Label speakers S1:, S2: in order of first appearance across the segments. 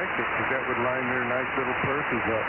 S1: like it, because that would line their nice little purses up.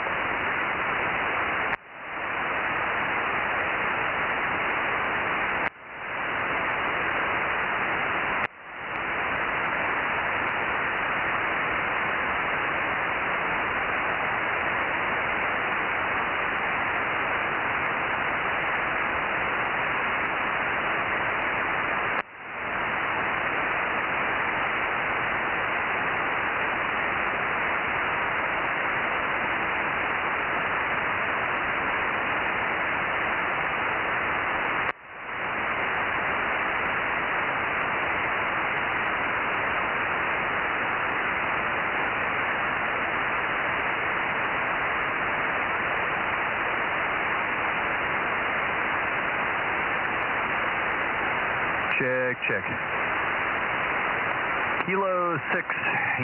S2: Check. Kilo 6,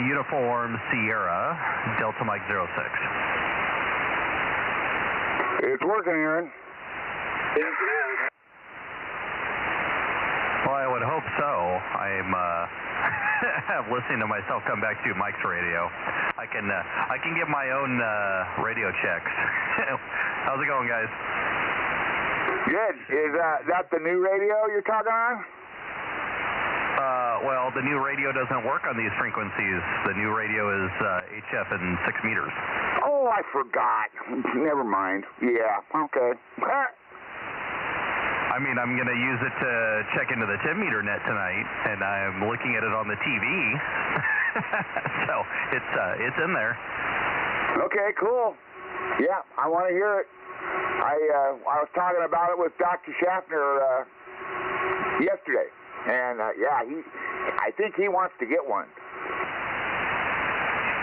S2: Uniform Sierra, Delta Mike 06.
S3: It's working, Aaron.
S2: Well, I would hope so. I'm listening to myself come back to Mike's radio. I can get my own radio checks. How's it going, guys?
S3: Good. Is that the new radio you're talking on?
S2: Well, the new radio doesn't work on these frequencies. The new radio is HF and 6 meters.
S3: Oh, I forgot. Never mind. Yeah, okay.
S2: I mean, I'm going to use it to check into the 10-meter net tonight, and I'm looking at it on the TV. So it's in there.
S3: Okay, cool. Yeah, I want to hear it. I was talking about it with Dr. Schaffner yesterday, and yeah, I think he wants to get one.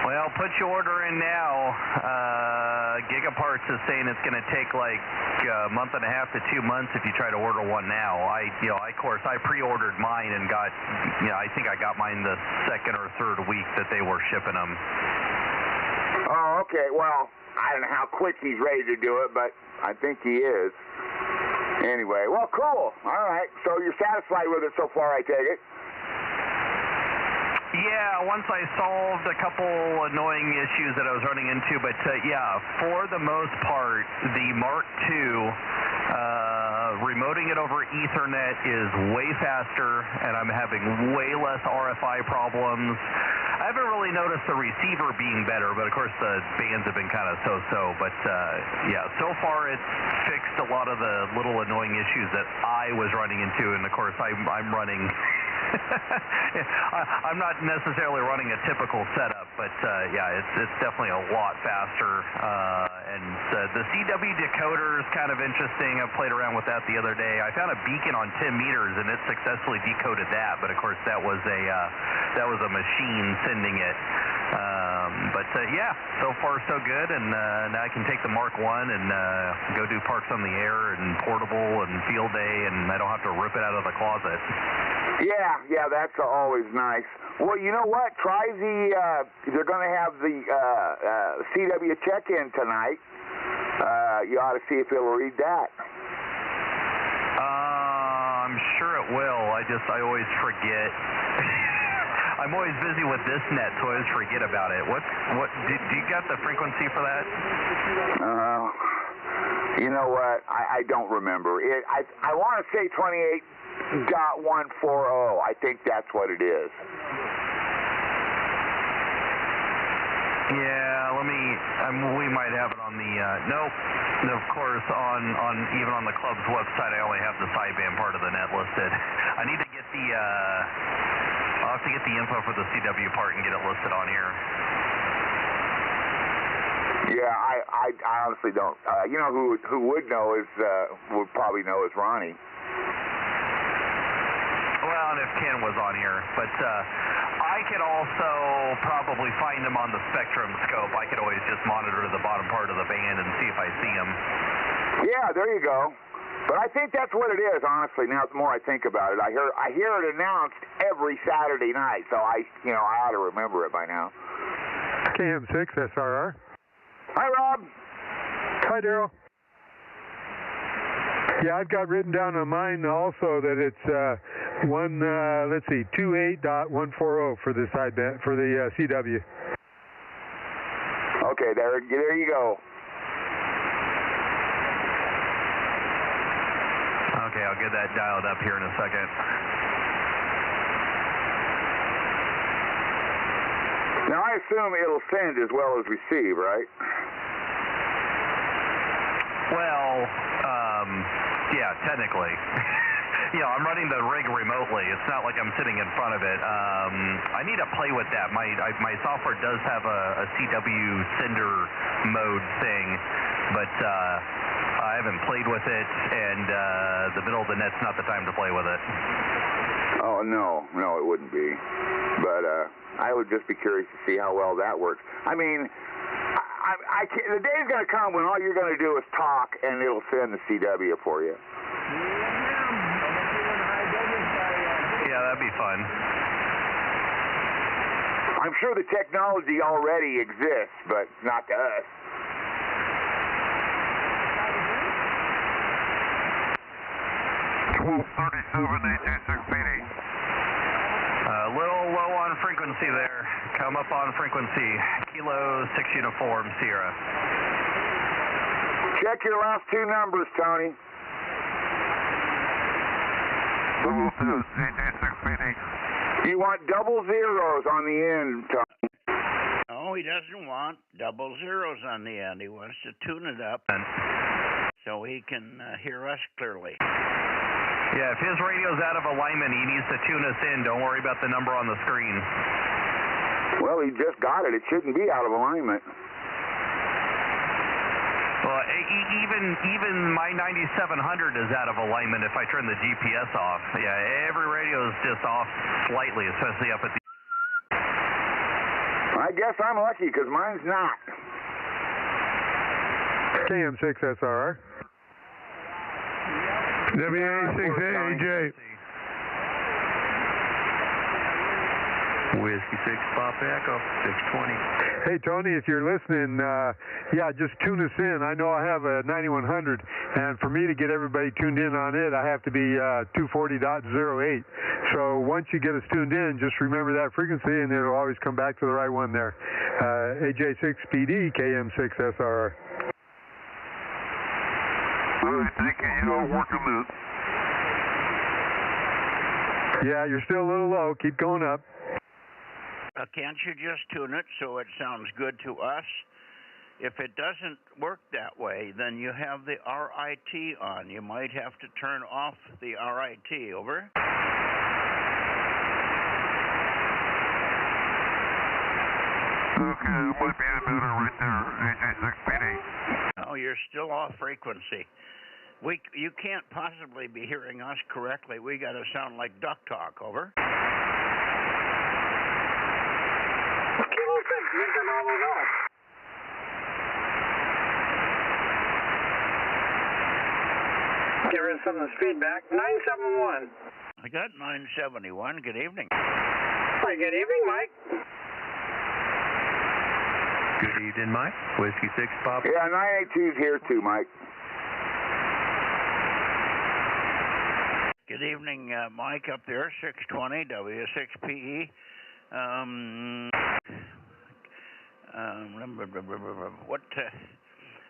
S2: Well, put your order in now. Gigaparts is saying it's going to take like a month and a half to 2 months if you try to order one now. I pre-ordered mine and got, I think I got mine the second or third week that they were shipping them.
S3: Oh, okay. Well, I don't know how quick he's ready to do it, but I think he is. Anyway, well, cool. All right. So you're satisfied with it so far, I take it?
S2: Yeah, once I solved a couple annoying issues that I was running into, but yeah, for the most part, the Mark II, remoting it over Ethernet is way faster, and I'm having way less RFI problems. I haven't really noticed the receiver being better, but of course the bands have been kind of so-so. But yeah, so far it's fixed a lot of the little annoying issues that I was running into, and of course I'm running. I'm not necessarily running a typical setup, but yeah, it's definitely a lot faster. And the CW decoder is kind of interesting. I played around with that the other day. I found a beacon on 10 meters, and it successfully decoded that. But of course, that was a machine sending it. But yeah, so far so good. And now I can take the Mark I and go do Parks on the Air and Portable and Field Day, and I don't have to rip it out of the closet.
S3: Yeah, that's always nice. Well, you know what? Try they're going to have the CW check-in tonight. You ought to see if it'll read that.
S2: I'm sure it will. I always forget. I'm always busy with this net, so I always forget about it. Do you got the frequency for that?
S3: You know what? I don't remember. I want to say 28.140. I think that's what it is.
S2: Yeah, we might have it on the, nope. Of course, even on the club's website, I only have the sideband part of the net listed. I need to get I'll have to get the info for the CW part and get it listed on here.
S3: Yeah, I honestly don't. You know who would know would probably know is Ronnie.
S2: Well, and if Ken was on here, but I could also probably find him on the Spectrum scope. I could always just monitor the bottom part of the band and see if I see him. Yeah,
S3: there you go. But I think that's what it is, honestly. Now, the more I think about it, I hear it announced every Saturday night, so I ought to remember it by now.
S1: KM6 SRR.
S3: Hi, Rob.
S1: Hi, Daryl. Yeah, I've got written down on mine also that it's 28.140 for the sideband for the CW.
S3: Okay, there you go.
S2: Okay, I'll get that dialed up here in a second.
S3: Now, I assume it'll send as well as receive, right?
S2: Well, yeah, technically. You know, I'm running the rig remotely. It's not like I'm sitting in front of it. I need to play with that. My software does have a CW sender mode thing, but I haven't played with it, and the middle of the net's not the time to play with it.
S3: Oh, no, it wouldn't be. But I would just be curious to see how well that works. I mean, I can't, the day's going to come when all you're going to do is talk, and it'll send the CW for you.
S2: Yeah, that'd be fun.
S3: I'm sure the technology already exists, but not to us.
S2: A little low on frequency there. Come up on frequency. Kilo 6 Uniform Sierra.
S3: Check your last two numbers, Tony. You want double zeros on the end, Tony.
S4: No, he doesn't want double zeros on the end. He wants to tune it up so he can hear us clearly.
S2: Yeah, if his radio's out of alignment, he needs to tune us in. Don't worry about the number on the screen.
S3: Well, he just got it. It shouldn't be out of alignment.
S2: Well, even my 9700 is out of alignment if I turn the GPS off. Yeah, every radio is just off slightly, especially up at the...
S3: I guess I'm lucky because mine's not.
S1: KM6SR. W86AJ.
S2: Whiskey 6 Pop Echo 620.
S1: Hey, Tony, if you're listening, yeah, just tune us in. I know I have a 9100, and for me to get everybody tuned in on it, I have to be 240.08. So once you get us tuned in, just remember that frequency, and it'll always come back to the right one there. AJ6PD, KM6SR.
S5: All right, thank you. You know, working this.
S1: Yeah, you're still a little low. Keep going up.
S4: Can't you just tune it so it sounds good to us? If it doesn't work that way, then you have the RIT on. You might have to turn off the RIT. Over.
S5: Okay, that might be the better right there, AJ6PD.
S4: No, you're still off frequency. You can't possibly be hearing us correctly. We got to sound like duck talk. Over.
S6: There is some of the speed back. 971.
S4: I got 971. Good evening.
S6: Hi, good evening, Mike.
S2: Good evening, Mike. Whiskey 6 Pop.
S3: Yeah, 982's here too, Mike.
S4: Good evening, Mike up there, 620 W6PE. What?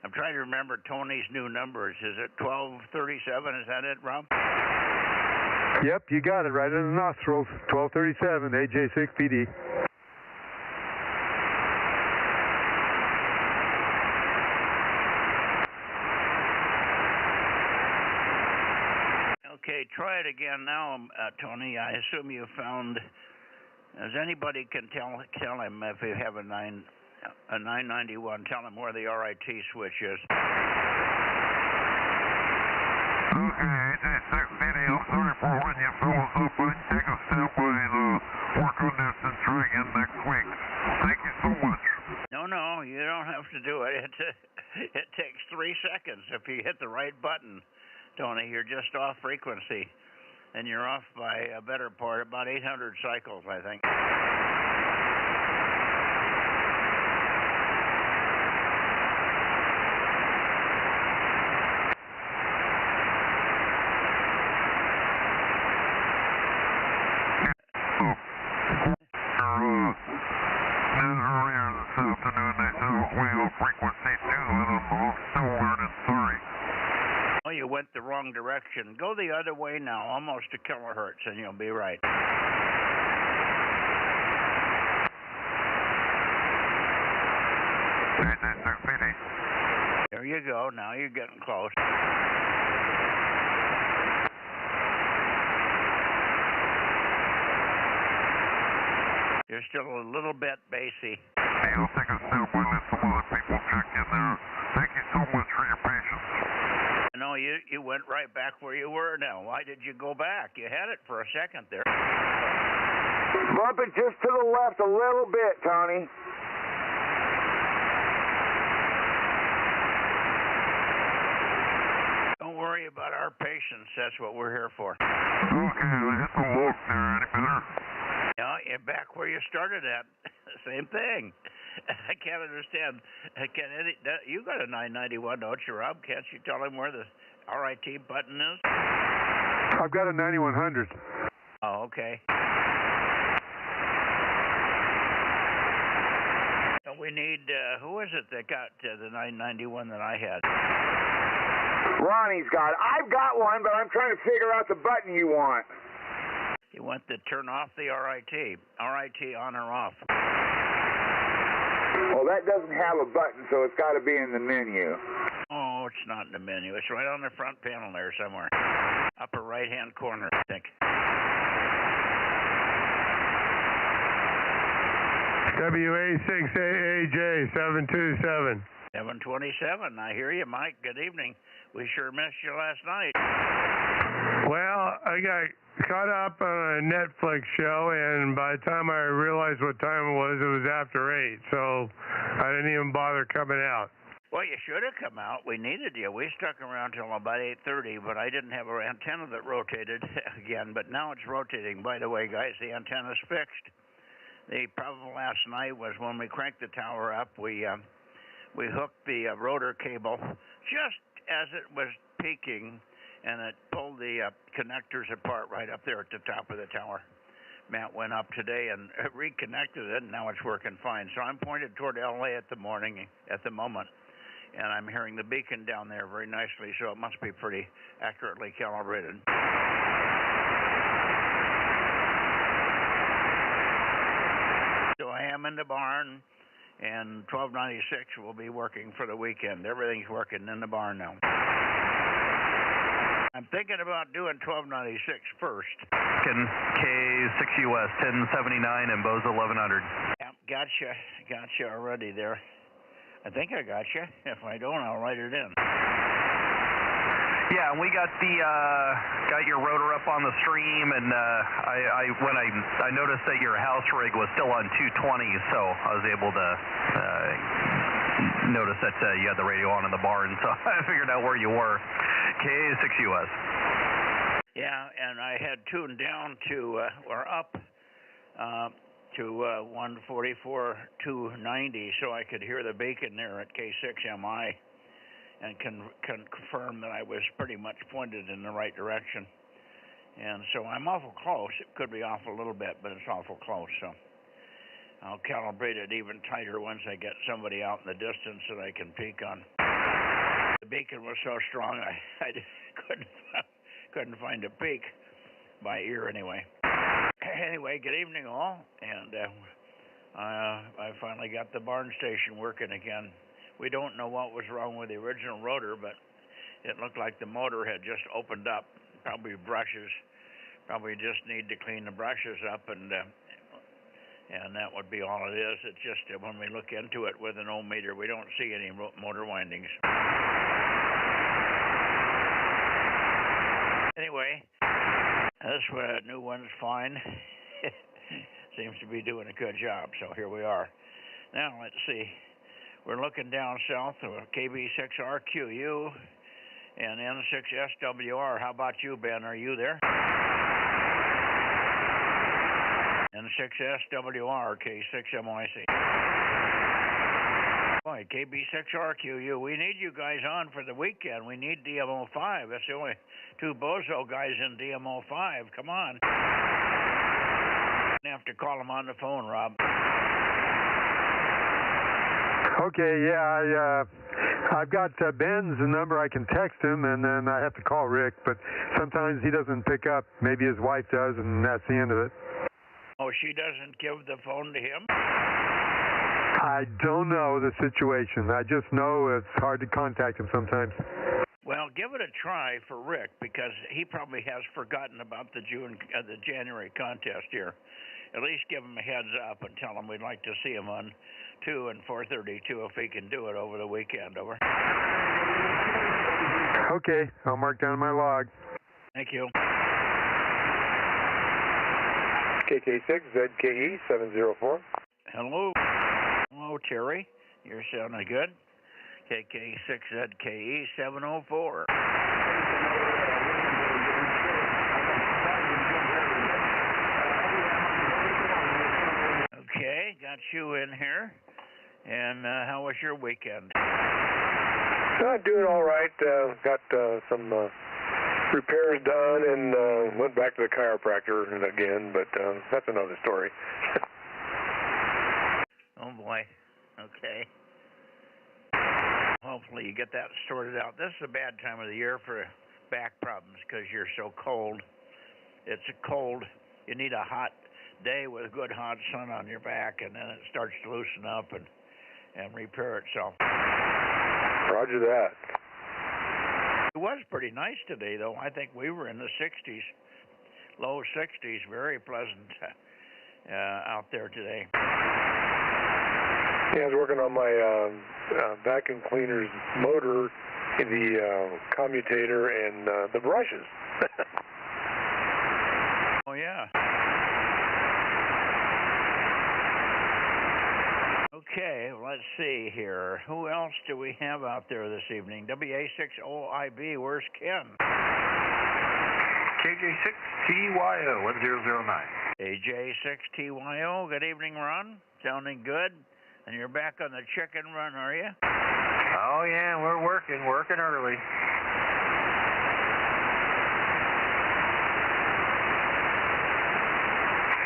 S4: I'm trying to remember Tony's new numbers. Is it 1237? Is that it, Rob?
S1: Yep, you got it right in the nostrils. 1237, AJ6PD.
S4: Okay, try it again now, Tony. I assume you found. As anybody can tell him if you have a 991, tell him where the RIT switch is.
S5: Okay, AJ6PD, I'm sorry for when you fellas up. I take a step by and work on this and try again next week. Thank you so much.
S4: No, you don't have to do it. It takes 3 seconds if you hit the right button, Tony. You're just off frequency, and you're off by a better part, about 800 cycles, I think.
S5: Earlier this afternoon, they said it was way
S4: went the wrong direction. Go the other way now, almost to kilohertz, and you'll be right. There you go. Now you're getting close. You're still a little bit bassy.
S5: Hey, I'll take a step and let some other people check in there. Thank you so much for your patience.
S4: No, you went right back where you were now. Why did you go back? You had it for a second there.
S3: Bump it just to the left a little bit, Tony.
S4: Don't worry about our patience. That's what we're here for.
S5: Okay, I hit the lock there. Any better?
S4: Yeah, you're back where you started at. Same thing. I can't understand. You got a 991, don't you, Rob? Can't you tell him where the RIT button is?
S1: I've got a 9100.
S4: Oh, okay. So we need, who is it that got the 991 that I had?
S3: Ronnie's got it. I've got one, but I'm trying to figure out the button you want.
S4: You want to turn off the RIT. RIT on or off?
S3: Well, that doesn't have a button, so it's got to be in the menu.
S4: Oh, it's not in the menu. It's right on the front panel there somewhere. Upper right-hand corner, I think.
S1: WA6AAJ 727.
S4: 727. I hear you, Mike. Good evening. We sure missed you last night.
S1: Well, I got caught up on a Netflix show, and by the time I realized what time it was after 8, so I didn't even bother coming out.
S4: Well, you should have come out. We needed you. We stuck around till about 8:30, but I didn't have an antenna that rotated again, but now it's rotating. By the way, guys, the antenna's fixed. The problem last night was when we cranked the tower up, we hooked the rotor cable just as it was peaking, and it pulled the connectors apart right up there at the top of the tower. Matt went up today and reconnected it, and now it's working fine. So I'm pointed toward LA at the moment, and I'm hearing the beacon down there very nicely, so it must be pretty accurately calibrated. So I am in the barn, and 1296 will be working for the weekend. Everything's working in the barn now. I'm thinking about doing 1296 first.
S2: K6US 1079 and Bozo 1100.
S4: Yep, gotcha already there. I think I got you. If I don't, I'll write it in.
S2: Yeah, and we got your rotor up on the stream, and when I noticed that your house rig was still on 220, so I was able to notice that you had the radio on in the barn, so I figured out where you were. K6US.
S4: Yeah, and I had tuned down to up to 144.290, so I could hear the beacon there at K6MI. And confirm that I was pretty much pointed in the right direction. And so I'm awful close. It could be off a little bit, but it's awful close. So I'll calibrate it even tighter once I get somebody out in the distance that I can peek on. The beacon was so strong I couldn't find a peak by ear anyway. Anyway, good evening all. And I finally got the barn station working again. We don't know what was wrong with the original rotor, but it looked like the motor had just opened up. Probably brushes. Probably just need to clean the brushes up, and that would be all it is. It's just that when we look into it with an ohmmeter, we don't see any motor windings. Anyway, this new one's fine. Seems to be doing a good job, so here we are. Now, let's see. We're looking down south to KB6RQU and N6SWR. How about you, Ben? Are you there? N6SWR, K6MYC. Boy, KB6RQU, we need you guys on for the weekend. We need DMO5. That's the only two Bozo guys in DMO5. Come on. You have to call them on the phone, Rob.
S1: Okay, yeah, I've got Ben's number. I can text him, and then I have to call Rick, but sometimes he doesn't pick up. Maybe his wife does, and that's the end of it.
S4: Oh, she doesn't give the phone to him?
S1: I don't know the situation. I just know it's hard to contact him sometimes.
S4: Well, give it a try for Rick, because he probably has forgotten about the January contest here. At least give him a heads up and tell him we'd like to see him on 2 and 432 if he can do it over the weekend. Over.
S1: Okay, I'll mark down my log.
S4: Thank you.
S7: KK6 ZKE 704.
S4: Hello. Hello, Terry. You're sounding good. KK6 ZKE 704. Okay, got you in here. And how was your weekend?
S7: Doing all right. Got some repairs done and went back to the chiropractor again, but that's another story.
S4: Oh, boy. Okay. Hopefully you get that sorted out. This is a bad time of the year for back problems because you're so cold. It's cold. You need a hot day with good hot sun on your back, and then it starts to loosen up and repair itself.
S7: Roger that.
S4: It was pretty nice today, though. I think we were in the 60s, low 60s, very pleasant out there today.
S7: Yeah, I was working on my vacuum cleaner's motor, the commutator, and the brushes.
S4: Oh, yeah. Okay, let's see here. Who else do we have out there this evening? WA6OIB, where's Ken?
S8: KJ6TYO 1009.
S4: AJ6TYO, good evening, Ron. Sounding good. And you're back on the chicken run, are you?
S8: Oh, yeah, we're working early.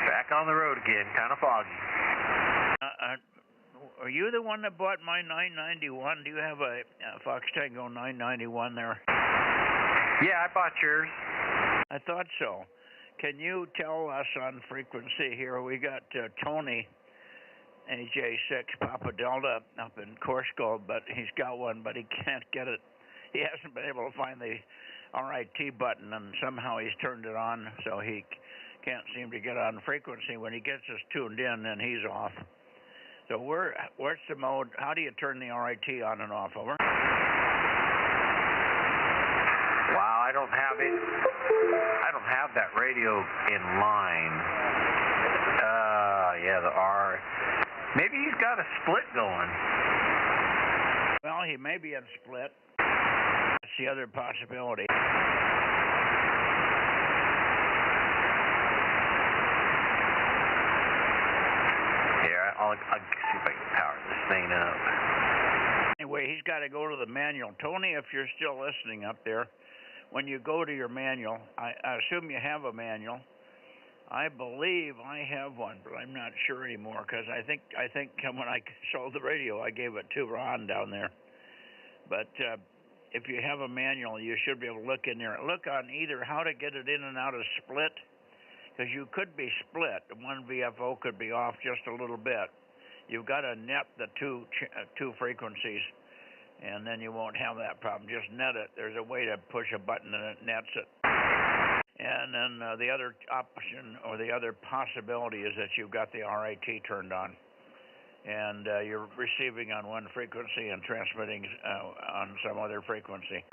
S8: Back on the road again, kind of foggy.
S4: Are you the one that bought my 991? Do you have a Fox Tango 991 there?
S8: Yeah, I bought yours.
S4: I thought so. Can you tell us on frequency here? We got Tony, AJ6 Papa Delta up in Corsico, but he's got one, but he can't get it. He hasn't been able to find the RIT button, and somehow he's turned it on, so he can't seem to get on frequency. When he gets us tuned in, then he's off. So where's the mode? How do you turn the RIT on and off? Over.
S8: Wow, I don't have it. I don't have that radio in line. Yeah, the R. Maybe he's got a split going.
S4: Well, he may be in split. That's the other possibility.
S8: Here, I'll see if I can power this thing up.
S4: Anyway, he's got to go to the manual. Tony, if you're still listening up there, when you go to your manual, I assume you have a manual. I believe I have one, but I'm not sure anymore because I think when I sold the radio, I gave it to Ron down there. But if you have a manual, you should be able to look in there. Look on either how to get it in and out of split, because you could be split. One VFO could be off just a little bit. You've got to net the two frequencies, and then you won't have that problem. Just net it. There's a way to push a button and it nets it. And then the other option or the other possibility is that you've got the RIT turned on, and you're receiving on one frequency and transmitting on some other frequency.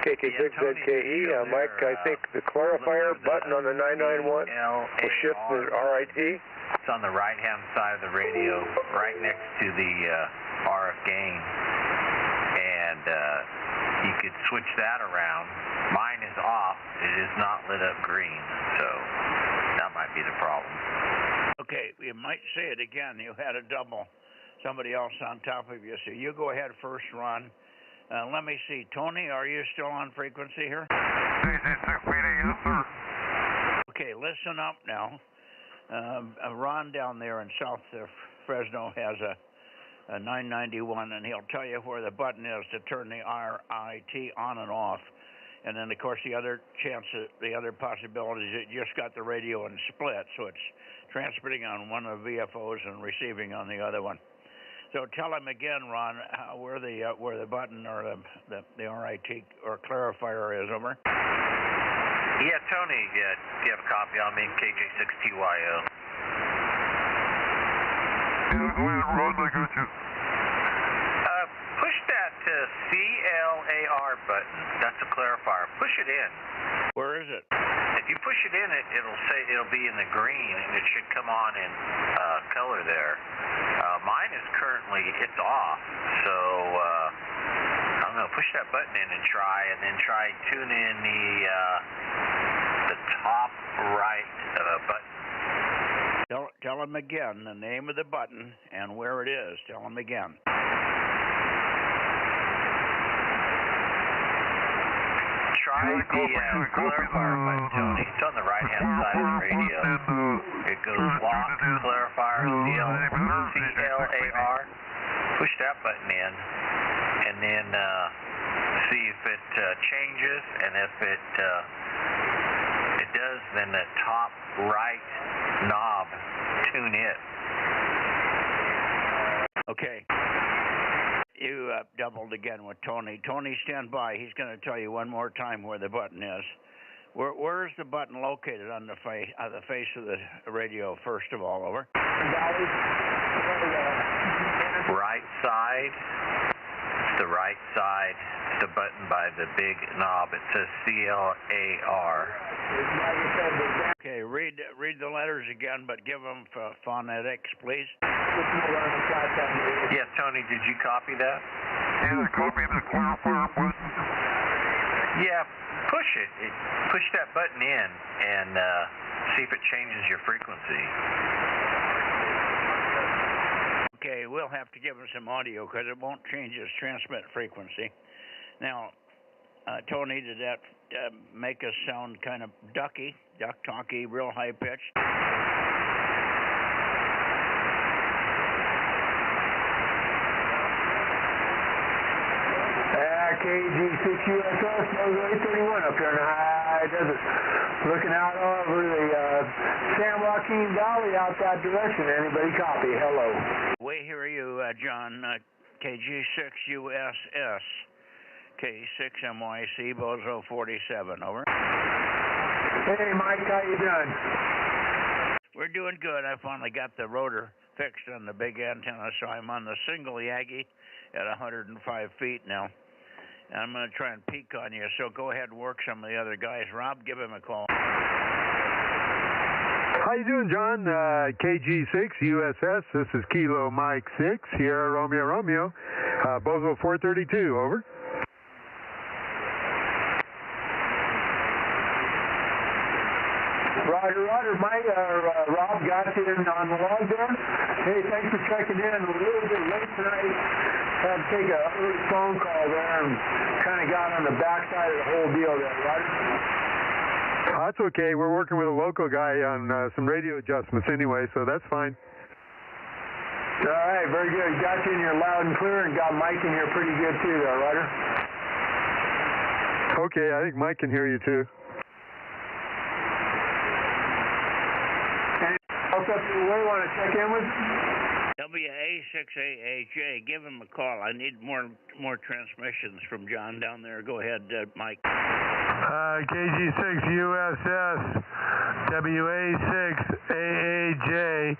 S7: KK6ZKE, Mike, I think the clarifier button on the 991 will shift the RIT.
S8: It's on the right-hand side of the radio, right next to the RF gain. And you could switch that around. Mine is off. It is not lit up green, so that might be the problem.
S4: Okay, you might say it again. You had a double. Somebody else on top of you. So you go ahead first, Ron. Let me see. Tony, are you still on frequency here?
S5: Yes, sir.
S4: Okay, listen up now. Ron down there in South Fresno has a 991, and he'll tell you where the button is to turn the RIT on and off. And then, of course, the other possibility is you just got the radio and split, so it's transmitting on one of the VFOs and receiving on the other one. So tell him again, Ron, where the button or the RIT or clarifier is. Over.
S8: Yeah, Tony, do you have a copy on me? KJ6TYO.
S5: Yeah, go ahead, Ron, I got you.
S8: Push that CLAR button. That's a clarifier. Push it in.
S4: Where is it?
S8: If you push it in, it'll be in the green, and it should come on in color there. Mine is currently, it's off, so I don't know. Push that button in and then try tune in the top right button.
S4: Tell him again the name of the button and where it is. Tell him again.
S8: Try the clarifier button, Tony. It's on the right-hand side of the radio. It goes lock, clarifier, CLAR. Push that button in, and then see if it changes, and if it does, then the top right knob, tune it. Okay. You doubled again with Tony. Tony, stand by. He's going to tell you one more time where the button is. Where is the button located on the face of the radio? First of all, over. Right side. It's the right side. The button by the big knob. It says CLAR.
S4: Okay, read the letters again, but give them phonetics, please.
S8: Yes, Tony, did you copy that?
S5: Yeah, copy the clarifier button.
S8: Yeah, push it. Push that button in and see if it changes your frequency.
S4: Okay, we'll have to give him some audio because it won't change his transmit frequency. Now, Tony, did that make us sound kind of duck-talky, real high-pitched?
S9: KG6USS, Bozo 831 up here in the high desert. Looking out over the San Joaquin Valley out that direction. Anybody copy? Hello.
S4: We hear you, John. KG6USS. K6MYC, Bozo 47, over.
S9: Hey, Mike, how you doing?
S4: We're doing good. I finally got the rotor fixed on the big antenna, so I'm on the single Yagi at 105 feet now. And I'm going to try and peek on you, so go ahead and work some of the other guys. Rob, give him a call.
S1: How you doing, John? KG6USS, this is Kilo Mike 6, Sierra Romeo, Bozo 432, over.
S9: Roger, Mike, Rob got you in on the log there. Hey, thanks for checking in. A little bit late tonight. Had to take a early phone call there and kind of got on the backside of the whole deal there, Roger.
S1: That's okay. We're working with a local guy on some radio adjustments anyway, so that's fine.
S9: All right, very good. Got you in here loud and clear and got Mike in here pretty good too there, Roger.
S1: Okay, I think Mike can hear you too.
S9: Else up your way, want to check in with?
S4: WA6AAJ, give him a call. I need more transmissions from John down there. Go ahead, Mike.
S10: KG6USS, WA6AAJ,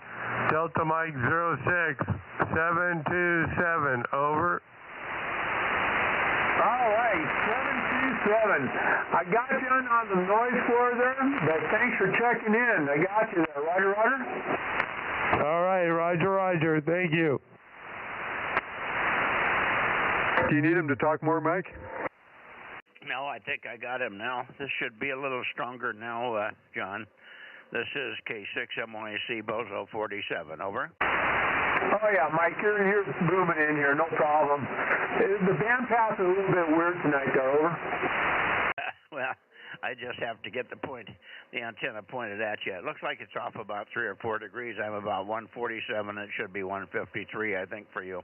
S10: Delta Mike 06727, over.
S9: All right, 727. I got you on the noise floor there, but thanks for checking in. I got you there. Roger.
S10: All right, Roger. Thank you.
S1: Do you need him to talk more, Mike?
S4: No, I think I got him now. This should be a little stronger now, John. This is K6MYC Bozo 47, over.
S9: Oh, yeah, Mike, you're booming in here, no problem. The band pass is a little bit weird tonight, though, over.
S4: Well, I just have to get the antenna pointed at you. It looks like it's off about 3 or 4 degrees. I'm about 147. It should be 153, I think, for you.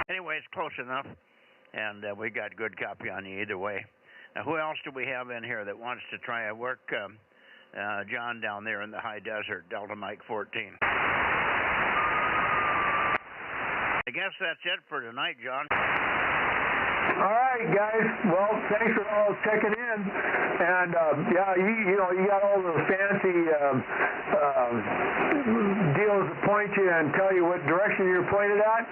S4: Anyway, it's close enough, and we got good copy on you either way. Now, who else do we have in here that wants to try to work John down there in the high desert, Delta Mike 14? I guess that's it for tonight, John.
S9: All right, guys. Well, thanks for all checking in. And, yeah, you got all those fancy deals that point you and tell you what direction you're pointed at.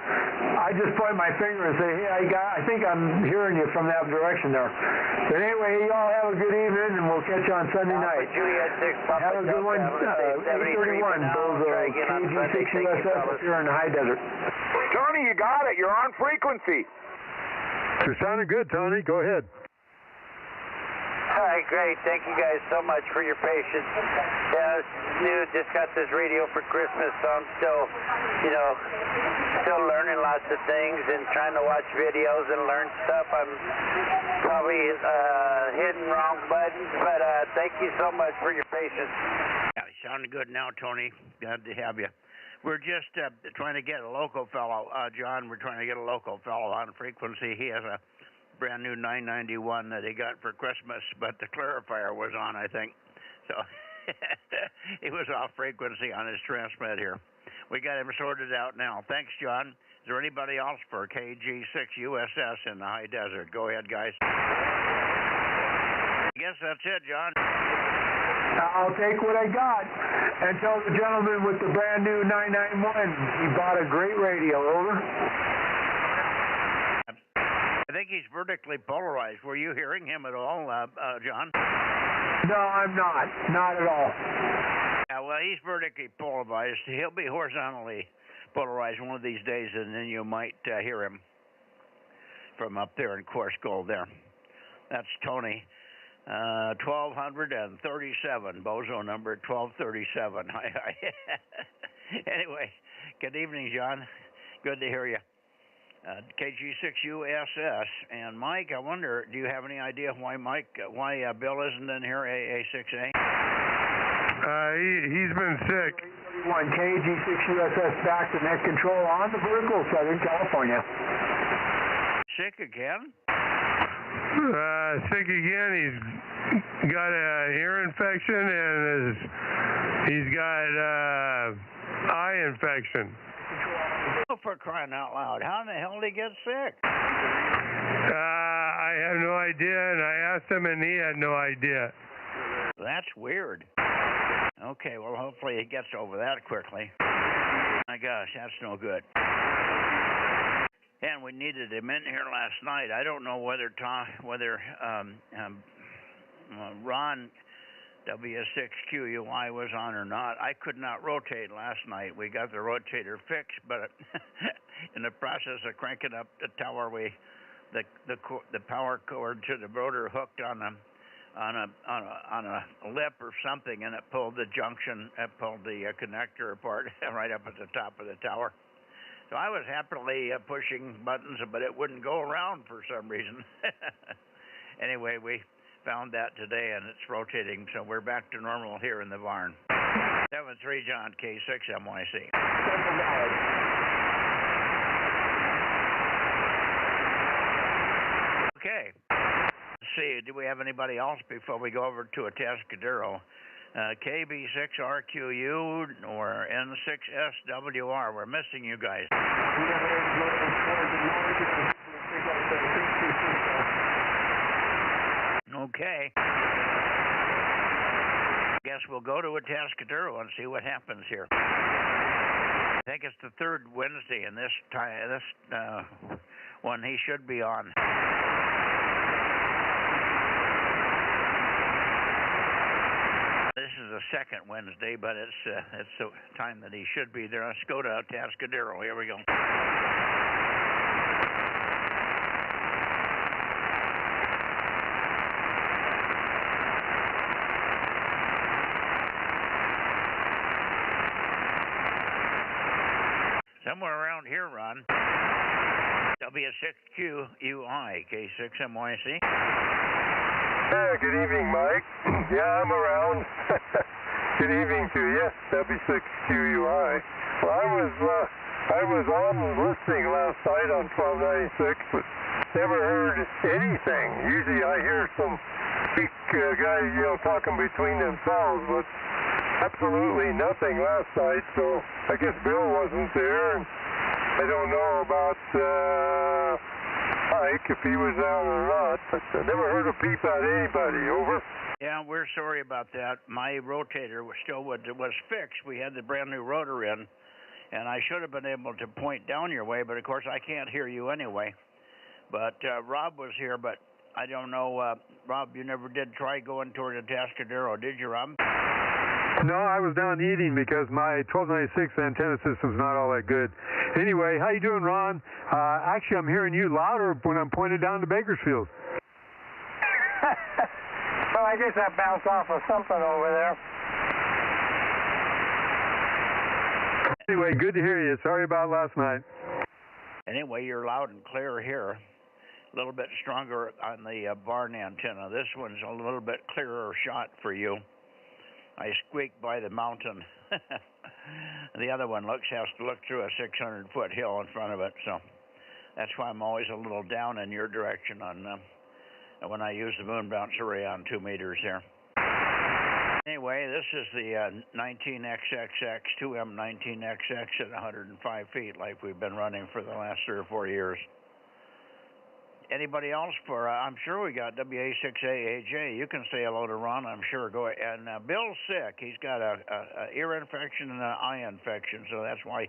S9: I just point my finger and say, hey, I think I'm hearing you from that direction there. But anyway, you all have a good evening, and we'll catch you on Sunday night. Have a good one. 831, Bozo, KG6USS here in the high desert.
S3: Tony, you got it. You're on frequency.
S1: You're sounding good, Tony. Go ahead.
S11: All right, great. Thank you guys so much for your patience. Yeah, just got this radio for Christmas, so I'm still learning lots of things and trying to watch videos and learn stuff. I'm probably hitting wrong buttons, but thank you so much for your patience.
S4: Yeah, sounding good now, Tony. Glad to have you. We're just trying to get a local fellow, John. We're trying to get a local fellow on frequency. He has a brand new 991 that he got for Christmas, but the clarifier was on, I think. So he was off frequency on his transmit here. We got him sorted out now. Thanks, John. Is there anybody else for KG6USS in the high desert? Go ahead, guys. I guess that's it, John.
S9: I'll take what I got and tell the gentleman with the brand new 991 he bought a great radio. Over.
S4: I think he's vertically polarized. Were you hearing him at all, John?
S9: No, I'm not. Not at all.
S4: Yeah, well, he's vertically polarized. He'll be horizontally polarized one of these days, and then you might hear him from up there in Coarse Gold there. That's Tony. 1237, Bozo number 1237. Anyway, good evening, John. Good to hear you. KG6USS. And Mike, I wonder, do you have any idea why Bill isn't in here, AA6A?
S10: He's been sick.
S9: One KG6USS back to net control on the vertical, Southern California.
S4: Sick again?
S10: Sick again. He's got a ear infection and he's got eye infection.
S4: Oh, for crying out loud! How in the hell did he get sick?
S10: I have no idea, and I asked him, and he had no idea.
S4: That's weird. Okay, well, hopefully he gets over that quickly. My gosh, that's no good. And we needed him in here last night. I don't know whether Ron W6QUI was on or not. I could not rotate last night. We got the rotator fixed, but in the process of cranking up the tower, the power cord to the rotor hooked on a lip or something, and it pulled the junction, pulled the connector apart right up at the top of the tower. So I was happily pushing buttons, but it wouldn't go around for some reason. Anyway, we found that today, and it's rotating, so we're back to normal here in the barn. 73 John, K6MYC. Okay. Let's see, do we have anybody else before we go over to a Atascadero? KB6RQU or N6SWR. We're missing you guys. Okay. Guess we'll go to a Atascadero and see what happens here. I think it's the third Wednesday, and this one he should be on. This is the second Wednesday, but it's the time that he should be there. Let's go to Atascadero. Here we go. Somewhere around here, Ron. W6QUI, K6MYC.
S10: Good evening, Mike. Yeah, I'm around. Good evening to you, W6QUI. Well, I was on listening last night on 1296, but never heard anything. Usually I hear some big guys, talking between themselves, but absolutely nothing last night, so I guess Bill wasn't there, and I don't know about Mike, if he was out or not, but I never heard a peep out of anybody. Over.
S4: Yeah, we're sorry about that. My rotator was fixed. We had the brand new rotor in, and I should have been able to point down your way, but of course I can't hear you anyway. But Rob was here, but I don't know. Rob, you never did try going toward Atascadero, did you, Rob?
S1: No, I was down eating because my 1296 antenna system's not all that good. Anyway, how you doing, Ron? Actually, I'm hearing you louder when I'm pointed down to Bakersfield.
S6: Well, I guess I bounced off of something over there.
S1: Anyway, good to hear you. Sorry about last night.
S4: Anyway, you're loud and clear here. A little bit stronger on the barn antenna. This one's a little bit clearer shot for you. I squeaked by the mountain. The other one has to look through a 600-foot hill in front of it, so that's why I'm always a little down in your direction on when I use the moon bounce array on 2 meters here. Anyway, this is the 19XXX, 2M19XX at 105 feet like we've been running for the last 3 or 4 years. Anybody else for, I'm sure we got WA6AAJ. You can say hello to Ron, I'm sure. Go ahead. And Bill's sick. He's got a ear infection and an eye infection, so that's why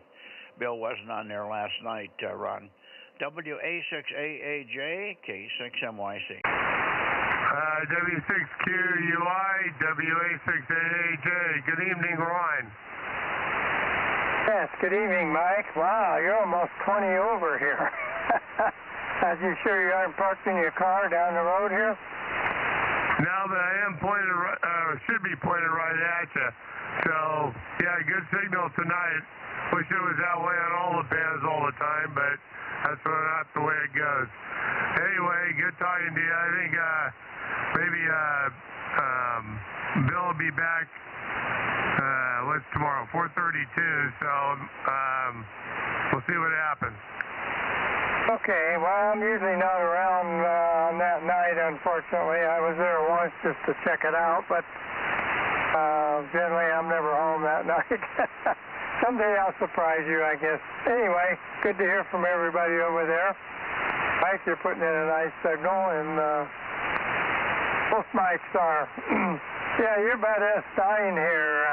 S4: Bill wasn't on there last night, Ron. WA6AAJ, K6MYC.
S10: W6QUI, WA6AAJ. Good evening, Ron.
S6: Yes, good evening, Mike. Wow, you're almost 20 over here. Are you sure you aren't parked in your car down the road here?
S10: Now that I am pointed, should be pointed right at you. So, yeah, good signal tonight. Wish it was that way on all the bands all the time, but that's not the way it goes. Anyway, good talking to you. I think maybe Bill will be back. What's tomorrow? 4:32. So we'll see what happens.
S6: Okay, well, I'm usually not around on that night, unfortunately. I was there once just to check it out, but generally I'm never home that night. Someday I'll surprise you, I guess. Anyway, good to hear from everybody over there. Mike, you're putting in a nice signal, and both mics are. Yeah, you're about S9 here,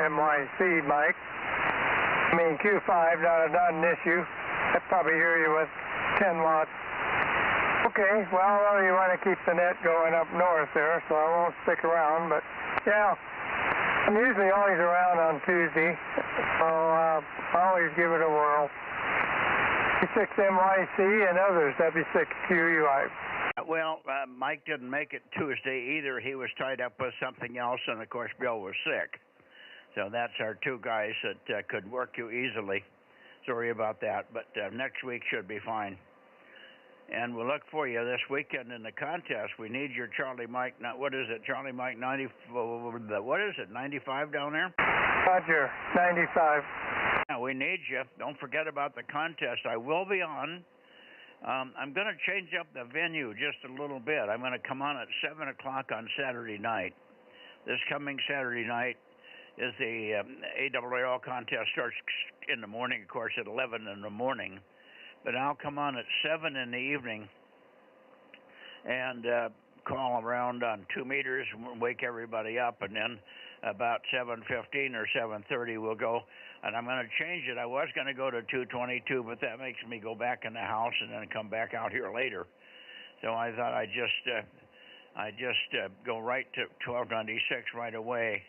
S6: MYC, Mike. I mean, Q5, not an issue. I'd probably hear you with 10 watts. Okay, well, you want to keep the net going up north there, so I won't stick around, but yeah, I'm usually always around on Tuesday, so I'll always give it a whirl. W6MYC and others, W6QUI.
S4: Well, Mike didn't make it Tuesday either. He was tied up with something else, and of course, Bill was sick. So that's our 2 guys that could work you easily. Sorry about that, but next week should be fine. And we'll look for you this weekend in the contest. We need your Charlie Mike, what is it, Charlie Mike 90, what is it, 95 down there?
S6: Roger, 95.
S4: Yeah, we need you. Don't forget about the contest. I will be on. I'm going to change up the venue just a little bit. I'm going to come on at 7 o'clock on Saturday night. This coming Saturday night is the AWL contest. Starts in the morning, of course, at 11 in the morning. But I'll come on at 7 in the evening and call around on 2 meters, wake everybody up, and then about 7:15 or 7:30 we'll go. And I'm going to change it. I was going to go to 222, but that makes me go back in the house and then come back out here later. So I thought I'd just go right to 1296 right away.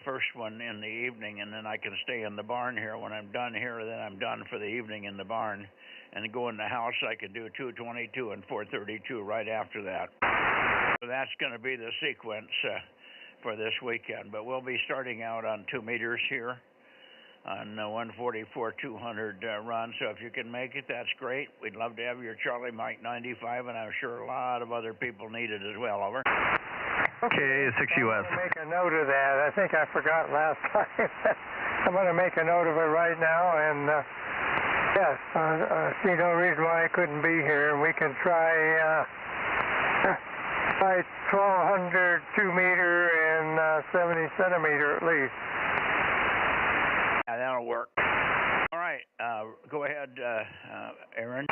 S4: First one in the evening, and then I can stay in the barn here. When I'm done here, then I'm done for the evening in the barn. And go in the house, I can do 222 and 432 right after that. So that's going to be the sequence for this weekend. But we'll be starting out on 2 meters here. on 144-200, Ron. So if you can make it, that's great. We'd love to have your Charlie Mike 95, and I'm sure a lot of other people need it as well. Over.
S2: Okay, 6US.
S6: I'm going to make a note of that. I think I forgot last time. I'm going to make a note of it right now, and yes, I see no reason why I couldn't be here, and we can try 1,200 2-meter and 70 centimeter at least.
S4: Yeah, that'll work. All right, go ahead, Aaron.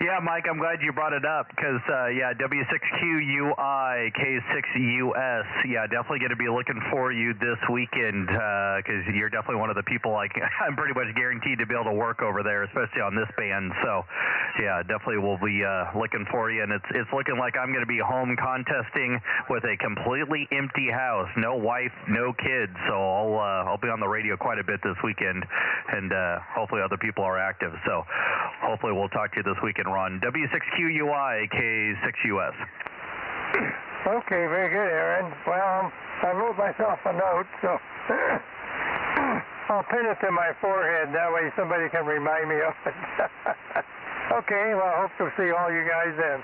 S2: Yeah, Mike, I'm glad you brought it up because, yeah, W6QUI, K6US, yeah, definitely going to be looking for you this weekend because you're definitely one of the people I'm pretty much guaranteed to be able to work over there, especially on this band. So, yeah, definitely we'll be looking for you. And it's looking like I'm going to be home contesting with a completely empty house, no wife, no kids. So I'll be on the radio quite a bit this weekend, and hopefully other people are active. So hopefully we'll talk to you this weekend, Ron. W6QUI, K6US.
S6: Okay, very good, Aaron. Well, I wrote myself a note, so I'll pin it to my forehead. That way somebody can remind me of it. Okay, well, I hope to see all you guys then.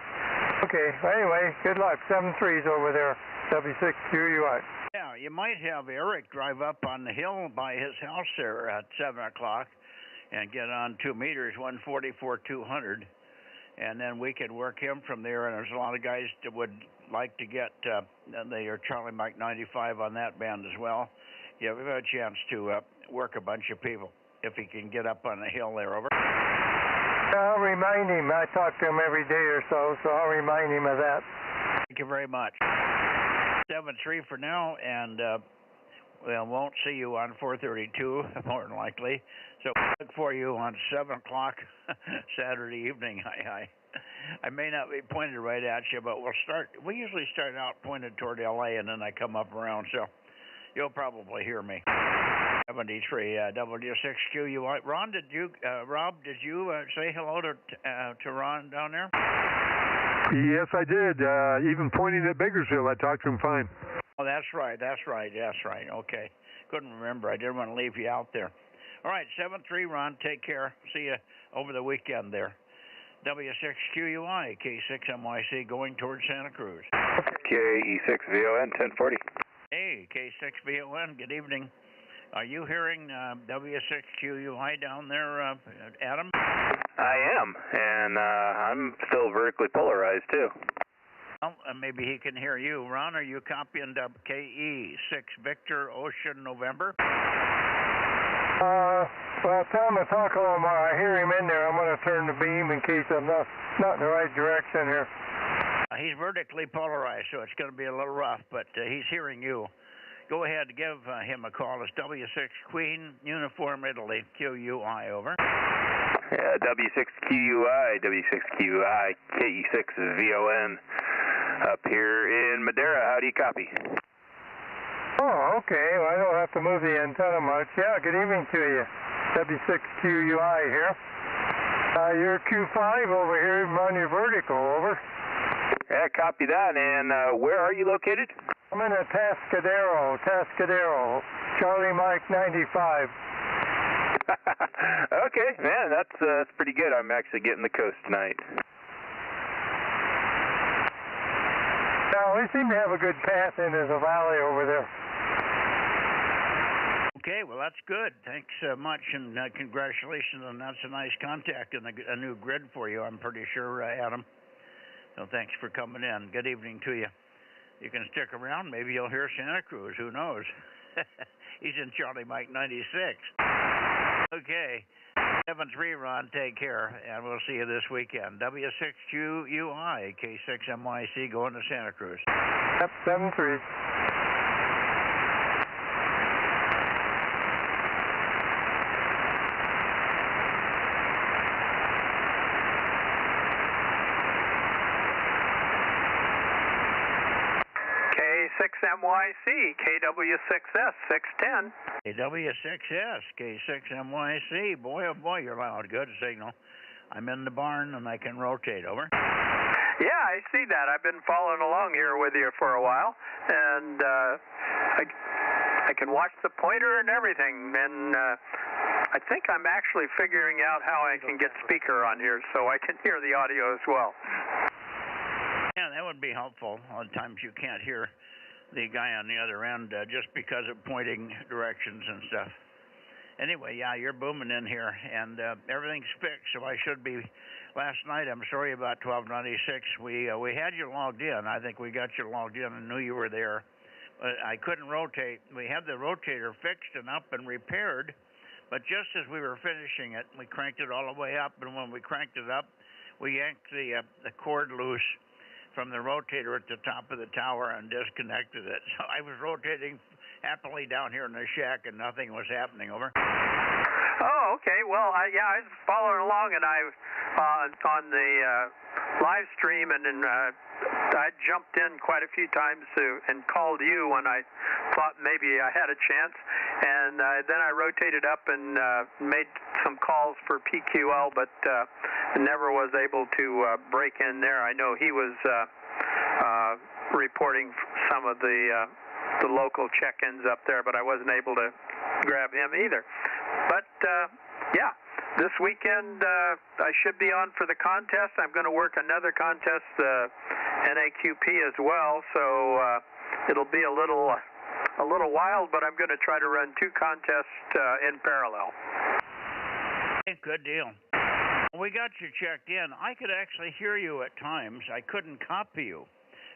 S6: Okay, well, anyway, good luck. 7-3s over there, W6QUI.
S4: Yeah, you might have Eric drive up on the hill by his house there at 7 o'clock and get on 2 meters, 144-200, and then we could work him from there. And there's a lot of guys that would like to get their Charlie Mike 95 on that band as well. Yeah, we've had a chance to work a bunch of people if he can get up on the hill there. Over.
S6: I'll remind him. I talk to him every day or so, so I'll remind him of that.
S4: Thank you very much. 7-3 for now, and well, won't see you on 432, more than likely. So look for you on 7 o'clock Saturday evening. I may not be pointed right at you, but we usually start out pointed toward LA, and then I come up around, so you'll probably hear me. 73 W6QUI. Ron, Rob, did you say hello to Ron down there?
S1: Yes, I did. Even pointing at Bakersfield, I talked to him fine.
S4: Oh, that's right. Okay. Couldn't remember. I didn't want to leave you out there. All right, 7-3, Ron. Take care. See you over the weekend there. W6QUI, K6MYC, going towards Santa Cruz.
S12: KE6VON, 1040.
S4: Hey, K6VON, good evening. Are you hearing W6QUI down there, Adam?
S12: I am, and I'm still vertically polarized, too.
S4: Well, maybe he can hear you. Ron, are you copying KE6 Victor Ocean November?
S6: Well, tell him to talk a little more. I hear him in there. I'm going to turn the beam in case I'm not in the right direction here.
S4: He's vertically polarized, so it's going to be a little rough, but he's hearing you. Go ahead, give him a call. It's W6 Queen, Uniform Italy, QUI, over.
S12: Yeah, W6QUI, KE6VON, up here in Madera. How do you copy?
S6: Oh, okay. Well, I don't have to move the antenna much. Yeah, good evening to you. W6QUI here. You're Q5 over here on your vertical, over.
S12: Yeah, copy that. And where are you located?
S6: I'm in a Tascadero, Charlie Mike 95.
S12: Okay, man, that's pretty good. I'm actually getting the coast tonight.
S6: Now, we seem to have a good path into the valley over there.
S4: Okay, well, that's good. Thanks much, and congratulations, and that's a nice contact and a new grid for you, I'm pretty sure, Adam. So thanks for coming in. Good evening to you. You can stick around. Maybe you'll hear Santa Cruz. Who knows? He's in Charlie Mike 96. Okay. 7-3, Ron. Take care, and we'll see you this weekend. W6QUI, K6MYC, going to Santa Cruz.
S6: Yep, 7-3.
S13: K6MYC, KW6S, 610.
S4: KW6S, K6MYC. Boy, oh boy, you're loud. Good signal. I'm in the barn and I can rotate, over.
S13: Yeah, I see that. I've been following along here with you for a while, and I I can watch the pointer and everything, and I think I'm actually figuring out how I can get speaker on here so I can hear the audio as well.
S4: Yeah, that would be helpful. A lot of times you can't hear the guy on the other end just because of pointing directions and stuff. Anyway, yeah, you're booming in here, and everything's fixed, so I should be. Last night, I'm sorry about 1296. We had you logged in. I think we got you logged in and knew you were there. But I couldn't rotate. We had the rotator fixed and up and repaired, but just as we were finishing it, we cranked it all the way up, and when we cranked it up, we yanked the cord loose from the rotator at the top of the tower and disconnected it. So I was rotating happily down here in the shack, and nothing was happening. Over.
S13: Oh, okay. Well, I was following along, and I on the live stream, and then I jumped in quite a few times and called you when I thought maybe I had a chance, and then I rotated up and made some calls for PQL, but never was able to break in there. I know he was reporting some of the local check-ins up there, but I wasn't able to grab him either. But yeah, this weekend I should be on for the contest. I'm going to work another contest, NAQP as well, so it'll be a little wild, but I'm going to try to run two contests in parallel.
S4: Good deal. We got you checked in. I could actually hear you at times. I couldn't copy you,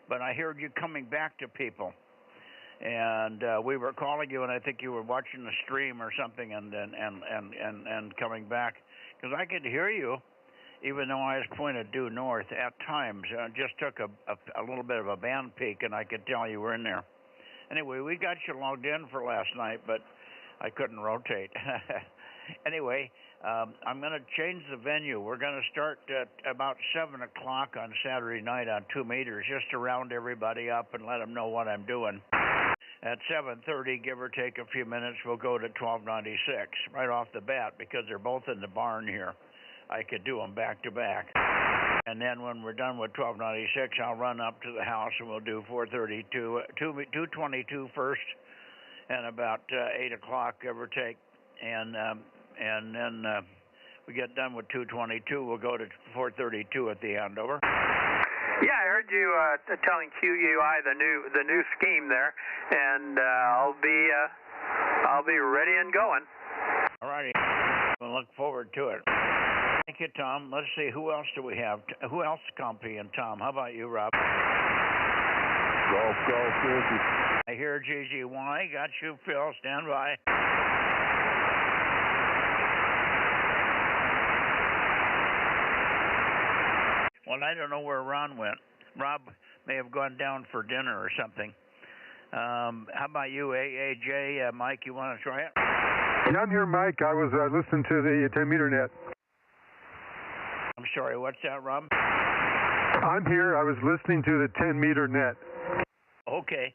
S4: but I heard you coming back to people. And we were calling you, and I think you were watching the stream or something, and coming back, because I could hear you, even though I was pointed due north at times. I just took a little bit of a band peek, and I could tell you were in there. Anyway, we got you logged in for last night, but I couldn't rotate. Anyway, I'm going to change the venue. We're going to start at about 7 o'clock on Saturday night on 2 meters, just to round everybody up and let them know what I'm doing. At 7:30, give or take a few minutes, we'll go to 1296 right off the bat, because they're both in the barn here. I could do them back to back. And then when we're done with 1296, I'll run up to the house and we'll do 432, 222 first, and about 8 o'clock, give or take. And then we get done with 222, we'll go to 432 at the end. Over.
S13: Yeah, I heard you telling QUI the new scheme there, and I'll be ready and going.
S4: All righty. We'll look forward to it. Thank you, Tom. Let's see, who else do we have? Who else competing, Tom? How about you, Rob?
S5: Golf, 50.
S4: I hear GGY. Got you, Phil. Stand by. Well, I don't know where Ron went. Rob may have gone down for dinner or something. How about you, AAJ? Mike, you want to try it?
S1: Yeah, I'm here, Mike. I was listening to the 10-meter net.
S4: I'm sorry, what's that, Rob?
S1: I'm here. I was listening to the 10-meter net.
S4: Okay.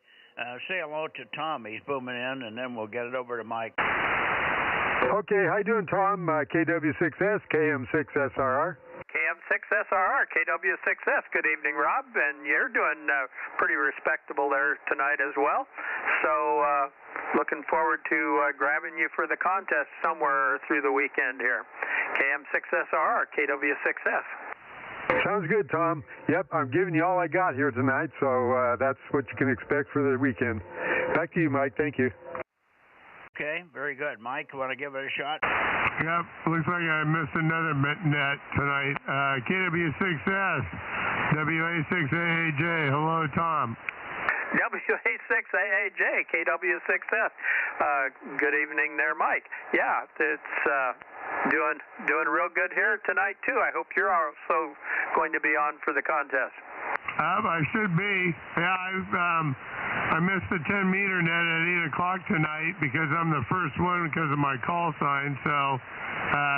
S4: Say hello to Tom. He's booming in, and then we'll get it over to Mike.
S1: Okay, how you doing, Tom? KW6S, KM6SRR.
S13: KM6SRR, KW6S. Good evening, Rob, and you're doing pretty respectable there tonight as well. So looking forward to grabbing you for the contest somewhere through the weekend here. KM6SRR, KW6S.
S1: Sounds good, Tom. Yep, I'm giving you all I got here tonight, so that's what you can expect for the weekend. Back to you, Mike. Thank you.
S4: Okay, very good. Mike, want to give it a shot?
S14: Yep, looks like I missed another net tonight. KW6S, WA6AAJ. Hello, Tom.
S13: WA6AAJ, KW6S. Good evening there, Mike. Yeah, it's doing real good here tonight, too. I hope you're also going to be on for the contest.
S14: I should be. Yeah, I missed the 10-meter net at 8 o'clock tonight because I'm the first one because of my call sign, so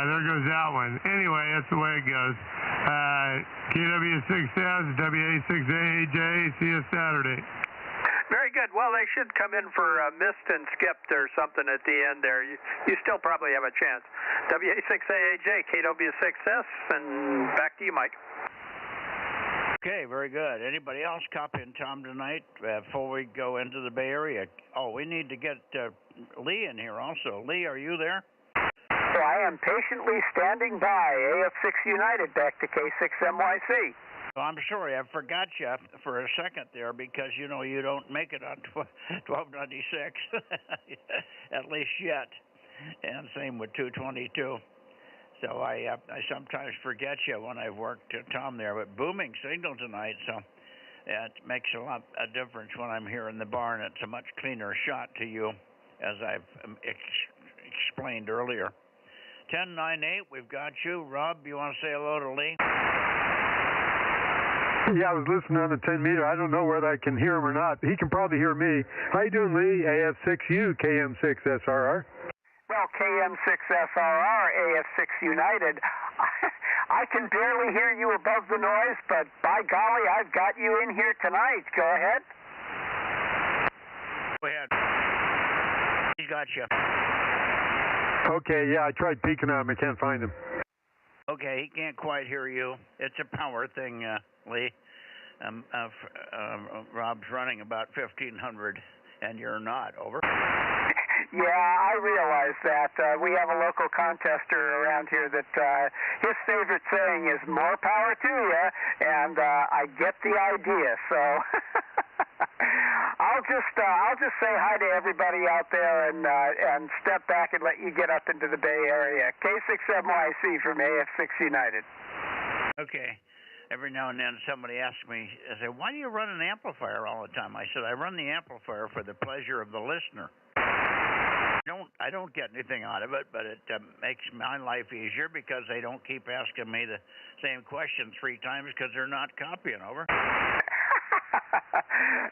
S14: there goes that one. Anyway, that's the way it goes. KW6S, WA6AJ, see you Saturday.
S13: Very good. Well, they should come in for missed and skipped or something at the end there. You still probably have a chance. WA6AAJ, KW6S, and back to you, Mike.
S4: Okay, very good. Anybody else copying Tom tonight before we go into the Bay Area? Oh, we need to get Lee in here also. Lee, are you there?
S15: So I am patiently standing by, AF6 United, back to K6MYC.
S4: Well, I'm sorry, I forgot you for a second there because, you know, you don't make it on 1296, at least yet, and same with 222. So I sometimes forget you when I've worked Tom there, but booming signal tonight, so it makes a difference when I'm here in the barn. It's a much cleaner shot to you, as I've explained earlier. 1098, we've got you. Rob, you want to say hello to Lee?
S1: Yeah, I was listening on the 10 meter. I don't know whether I can hear him or not. He can probably hear me. How you doing, Lee? AF6U, KM6SRR.
S15: Well, KM6SRR, AF6 United. I can barely hear you above the noise, but by golly, I've got you in here tonight. Go ahead.
S4: Go ahead. He's got you.
S1: Okay, yeah, I tried peeking on him. I can't find him.
S4: Okay, he can't quite hear you. It's a power thing, Lee. Rob's running about 1,500, and you're not. Over.
S15: Yeah, I realize that. We have a local contester around here that his favorite saying is "more power to you," and I get the idea. So I'll just say hi to everybody out there and step back and let you get up into the Bay Area. K6MYC from AF6 United.
S4: Okay. Every now and then somebody asks me, I say, why do you run an amplifier all the time? I said, I run the amplifier for the pleasure of the listener. I don't get anything out of it, but it makes my life easier because they don't keep asking me the same question 3 times because they're not copying. Over.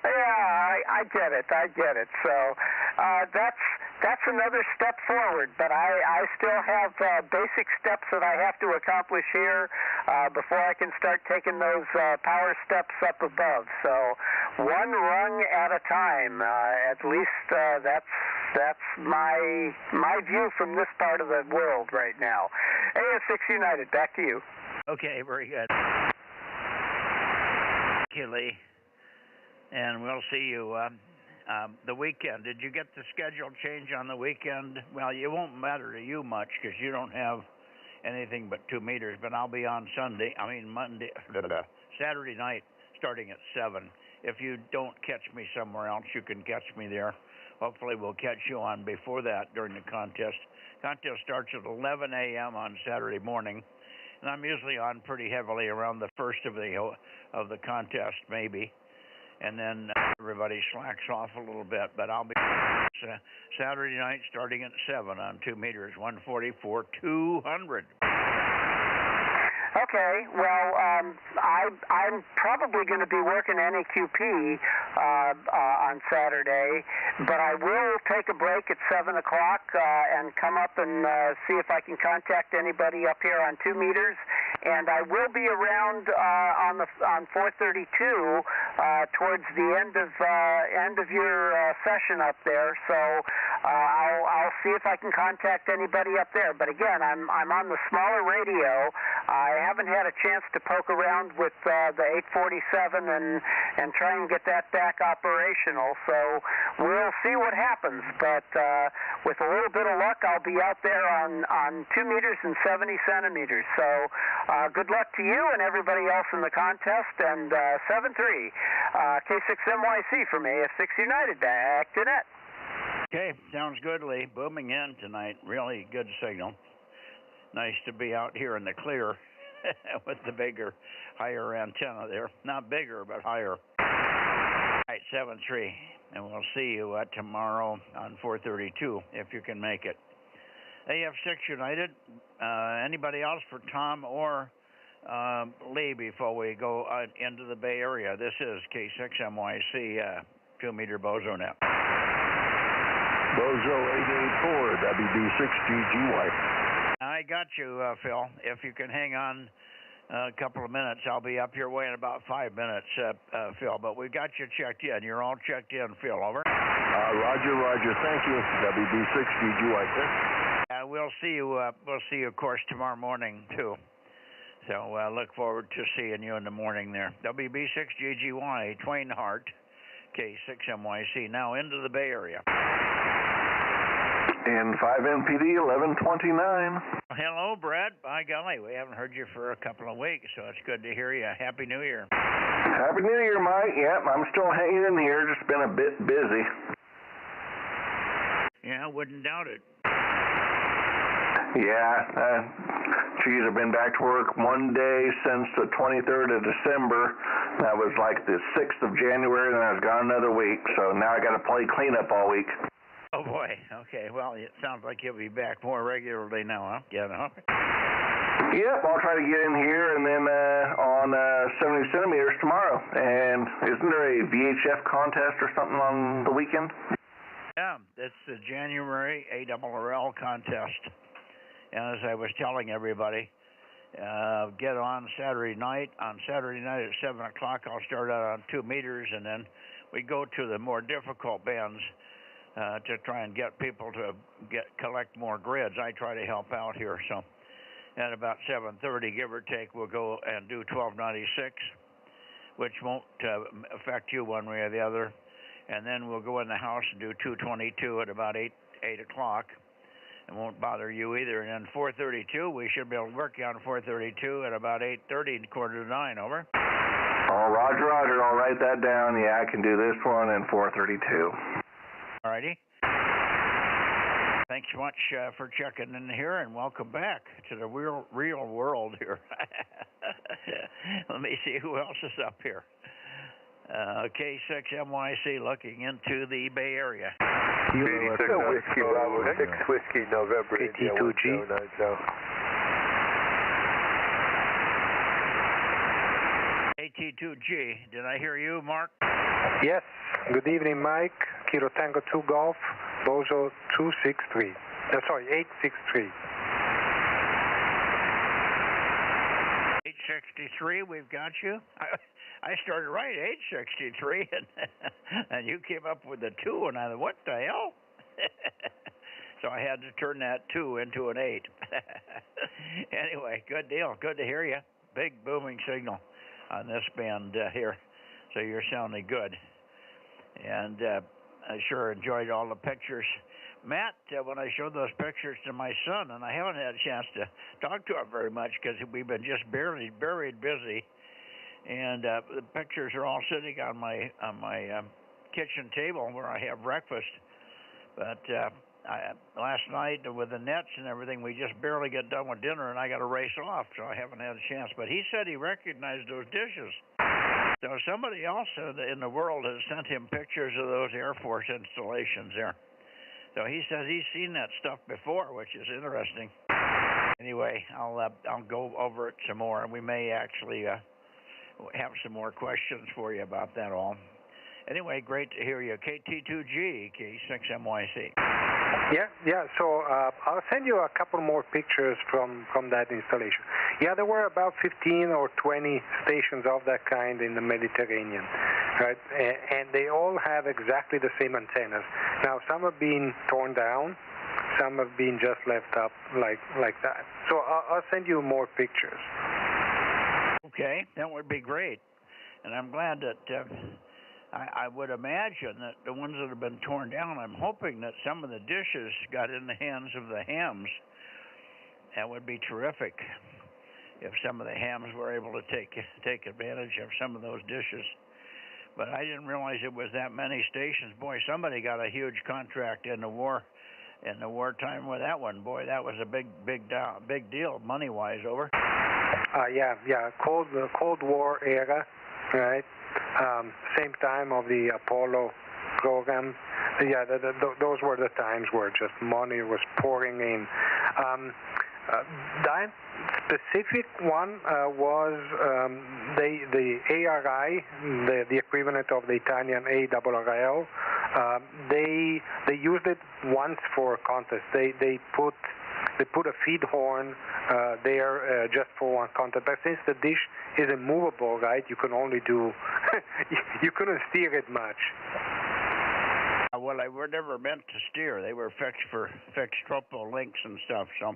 S15: Yeah, I get it. So that's another step forward, but I still have basic steps that I have to accomplish here before I can start taking those power steps up above. So one rung at a time. At least that's my view from this part of the world right now. AF6 United, back to you.
S4: Okay, very good. Thank you, Lee. And we'll see you the weekend. Did you get the schedule change on the weekend? Well, it won't matter to you much because you don't have anything but 2 meters, but I'll be on Saturday night starting at 7. If you don't catch me somewhere else, you can catch me there. Hopefully we'll catch you on before that during the contest. Contest starts at 11 a.m. on Saturday morning, and I'm usually on pretty heavily around the first of the contest, maybe. And then everybody slacks off a little bit, but I'll be Saturday night starting at 7 on 2 meters, 144, 200.
S15: Okay, well, I'm probably going to be working NAQP on Saturday, but I will take a break at 7 o'clock and come up and see if I can contact anybody up here on 2 meters. And I will be around on 432 towards the end of your session up there. So I'll see if I can contact anybody up there. But again, I'm on the smaller radio. I haven't had a chance to poke around with the 847 and try and get that back operational. So we'll see what happens. But with a little bit of luck, I'll be out there on 2 meters and 70 centimeters. So good luck to you and everybody else in the contest. And 7-3, K6MYC from AF6 United, back to net.
S4: Okay, sounds good, Lee. Booming in tonight. Really good signal. Nice to be out here in the clear with the bigger, higher antenna there. Not bigger, but higher. All right, 7-3. And we'll see you tomorrow on 432 if you can make it. AF6 United. Anybody else for Tom or Lee before we go into the Bay Area? This is K6MYC 2 meter Bozo Net.
S16: Bozo 884 WB6GGY.
S4: I got you, Phil. If you can hang on a couple of minutes, I'll be up your way in about 5 minutes, Phil. But we got you checked in. You're all checked in, Phil. Over.
S16: Roger. Thank you. WB6GGY, sir.
S4: We'll see you. Of course, tomorrow morning too. So look forward to seeing you in the morning there. WB6GGY, Twain Hart, K6MYC, now into the Bay Area.
S17: And 5MPD 1129.
S4: Hello, Brad. By golly, we haven't heard you for a couple of weeks, so it's good to hear you. Happy New Year.
S17: Happy New Year, Mike. Yep, I'm still hanging in here. Just been a bit busy.
S4: Yeah, wouldn't doubt it.
S17: Yeah, geez, I've been back to work one day since the 23rd of December. That was like the 6th of January, and I was gone another week. So now I got to play cleanup all week.
S4: Oh, boy. Okay, well, it sounds like you'll be back more regularly now, huh? Yeah, no?
S17: Yep, I'll try to get in here and then on 70 centimeters tomorrow. And isn't there a VHF contest or something on the weekend?
S4: Yeah, it's the January ARRL contest. And as I was telling everybody, get on Saturday night. On Saturday night at 7 o'clock, I'll start out on 2 meters, and then we go to the more difficult bands to try and get people to collect more grids. I try to help out here. So at about 7:30, give or take, we'll go and do 1296, which won't affect you one way or the other. And then we'll go in the house and do 222 at about 8 o'clock. It won't bother you either. And then 432, we should be able to work you on 432 at about 8:30, 8:45, over.
S17: Oh, Roger, Roger. I'll write that down. Yeah, I can do this one and 432.
S4: All righty. Thanks so much for checking in here, and welcome back to the real world here. Let me see who else is up here. K6MYC looking into the Bay Area.
S10: Whiskey Bravo 6 Whiskey November India 1090.
S4: AT2G, did I hear you, Mark?
S6: Yes. Good evening, Mike. Kilo Tango 2 Golf, Bozo 263. Sorry, 863.
S4: 863, we've got you. I started right 863, and you came up with a 2, and I thought, what the hell? So I had to turn that 2 into an 8. Anyway, good deal. Good to hear you. Big booming signal on this band here. So you're sounding good. And I sure enjoyed all the pictures. Matt, when I showed those pictures to my son, and I haven't had a chance to talk to him very much because we've been just buried busy. And the pictures are all sitting on my kitchen table where I have breakfast. But last night with the nets and everything, we just barely got done with dinner, and I got to race off, so I haven't had a chance. But he said he recognized those dishes. So somebody else in the world has sent him pictures of those Air Force installations there. So he says he's seen that stuff before, which is interesting. Anyway, I'll go over it some more, and we may actually have some more questions for you about that all. Anyway, great to hear you. KT2G, K6MYC.
S6: Yeah. So I'll send you a couple more pictures from that installation. Yeah, there were about 15 or 20 stations of that kind in the Mediterranean, right? And they all have exactly the same antennas. Now, some have been torn down, some have been just left up like that. So I'll send you more pictures.
S4: Okay, that would be great. And I'm glad that I would imagine that the ones that have been torn down, I'm hoping that some of the dishes got in the hands of the hams. That would be terrific if some of the hams were able to take advantage of some of those dishes. But I didn't realize it was that many stations. Boy, somebody got a huge contract in the wartime with that one. Boy, that was a big deal money-wise, over.
S6: Yeah, Cold War era, right? Same time of the Apollo program. Yeah, those were the times where just money was pouring in. That specific one was the ARI, the equivalent of the Italian ARRL. They used it once for a contest. They put a feed horn there just for one contest. But since the dish isn't movable, right, you can only do you couldn't steer it much.
S4: Well, they were never meant to steer. They were fixed for fixed tropo links and stuff. So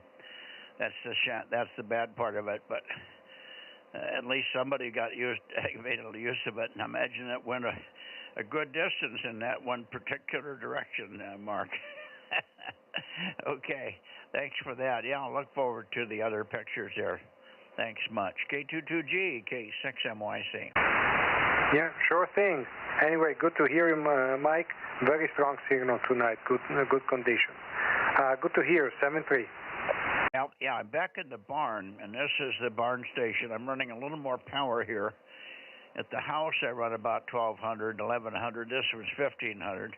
S4: that's the bad part of it. But at least somebody got made use of it, and I imagine it went a good distance in that one particular direction, Mark. Okay, thanks for that. Yeah, I'll look forward to the other pictures there. Thanks much. K22G, K6MYC.
S18: Yeah, sure thing. Anyway, good to hear you, Mike. Very strong signal tonight. Good condition. Good to hear. 7-3.
S4: Yeah, I'm back in the barn, and this is the barn station. I'm running a little more power here. At the house, I run about 1,200, 1,100. This was 1,500.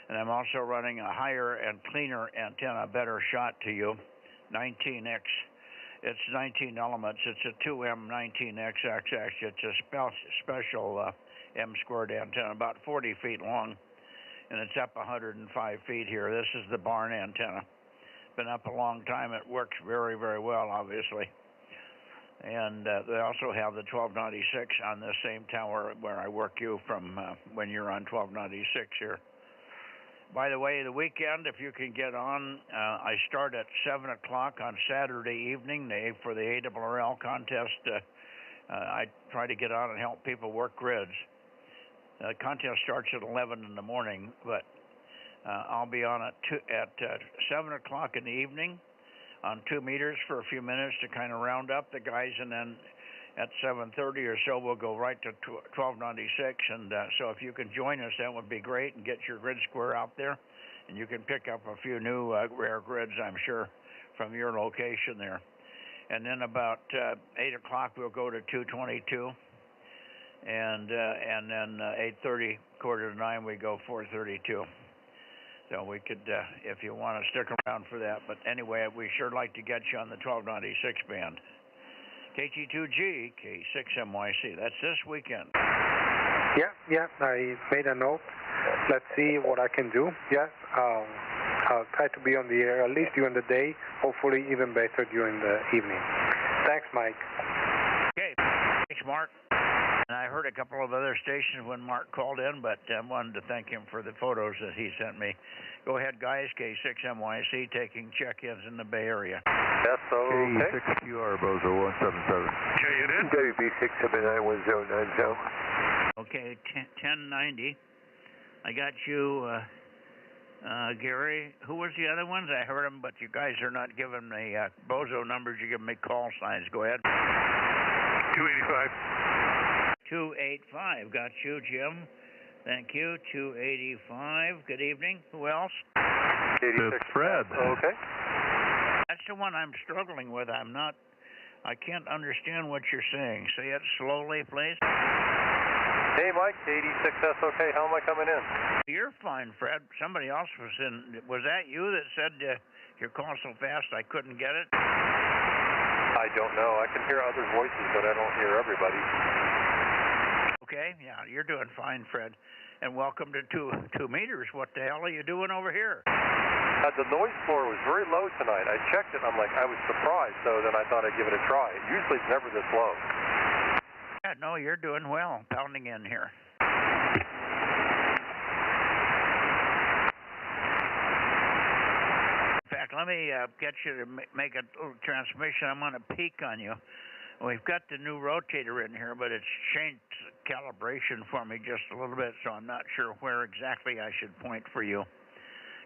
S4: And I'm also running a higher and cleaner antenna, better shot to you, 19X. It's 19 elements. It's a 2M 19XX. It's a special M-squared antenna, about 40 feet long, and it's up 105 feet here. This is the barn antenna. Been up a long time. It works very, very well, obviously. And they also have the 1296 on the same tower where I work you from when you're on 1296 here. By the way, the weekend, if you can get on, I start at 7 o'clock on Saturday evening for the ARRL contest. I try to get on and help people work grids. The contest starts at 11 in the morning, but I'll be on at 7 o'clock in the evening on 2 meters for a few minutes to kind of round up the guys, and then at 7:30 or so, we'll go right to 1296. And so if you can join us, that would be great, and get your grid square out there. And you can pick up a few new rare grids, I'm sure, from your location there. And then about 8 o'clock, we'll go to 222. And then 8:30, 8:45, we go 432. So we could, if you want to stick around for that. But anyway, we sure like to get you on the 1296 band. KT2G, K6MYC. That's this weekend.
S18: Yeah, I made a note. Let's see what I can do. Yes, I'll try to be on the air at least during the day, hopefully even better during the evening. Thanks, Mike.
S4: Okay, thanks, Mark. And I heard a couple of other stations when Mark called in, but I wanted to thank him for the photos that he sent me. Go ahead, guys. K6MYC taking check-ins in the Bay Area.
S10: Yes, okay.
S16: K6QR, Bozo 177.
S10: JUN. WB6791090.
S4: Okay, 1090. I got you, Gary. Who was the other ones? I heard them, but you guys are not giving me Bozo numbers. You give me call signs. Go ahead.
S10: 285.
S4: 285. Got you, Jim. Thank you. 285. Good evening. Who else?
S10: 86.
S16: Fred.
S10: Okay.
S4: That's the one I'm struggling with. I can't understand what you're saying. Say it slowly, please.
S10: Hey, Mike, 86 okay. How am I coming in?
S4: You're fine, Fred. Somebody else was in. Was that you that said you're calling so fast I couldn't get it?
S10: I don't know. I can hear other voices, but I don't hear everybody.
S4: Okay, yeah, you're doing fine, Fred. And welcome to 2 meters. What the hell are you doing over here?
S10: The noise floor was very low tonight. I checked it. I was surprised, so then I thought I'd give it a try. Usually it's never this low.
S4: Yeah, no, you're doing well, pounding in here. In fact, let me get you to make a little transmission. I'm going to peek on you. We've got the new rotator in here, but it's changed calibration for me just a little bit, so I'm not sure where exactly I should point for you.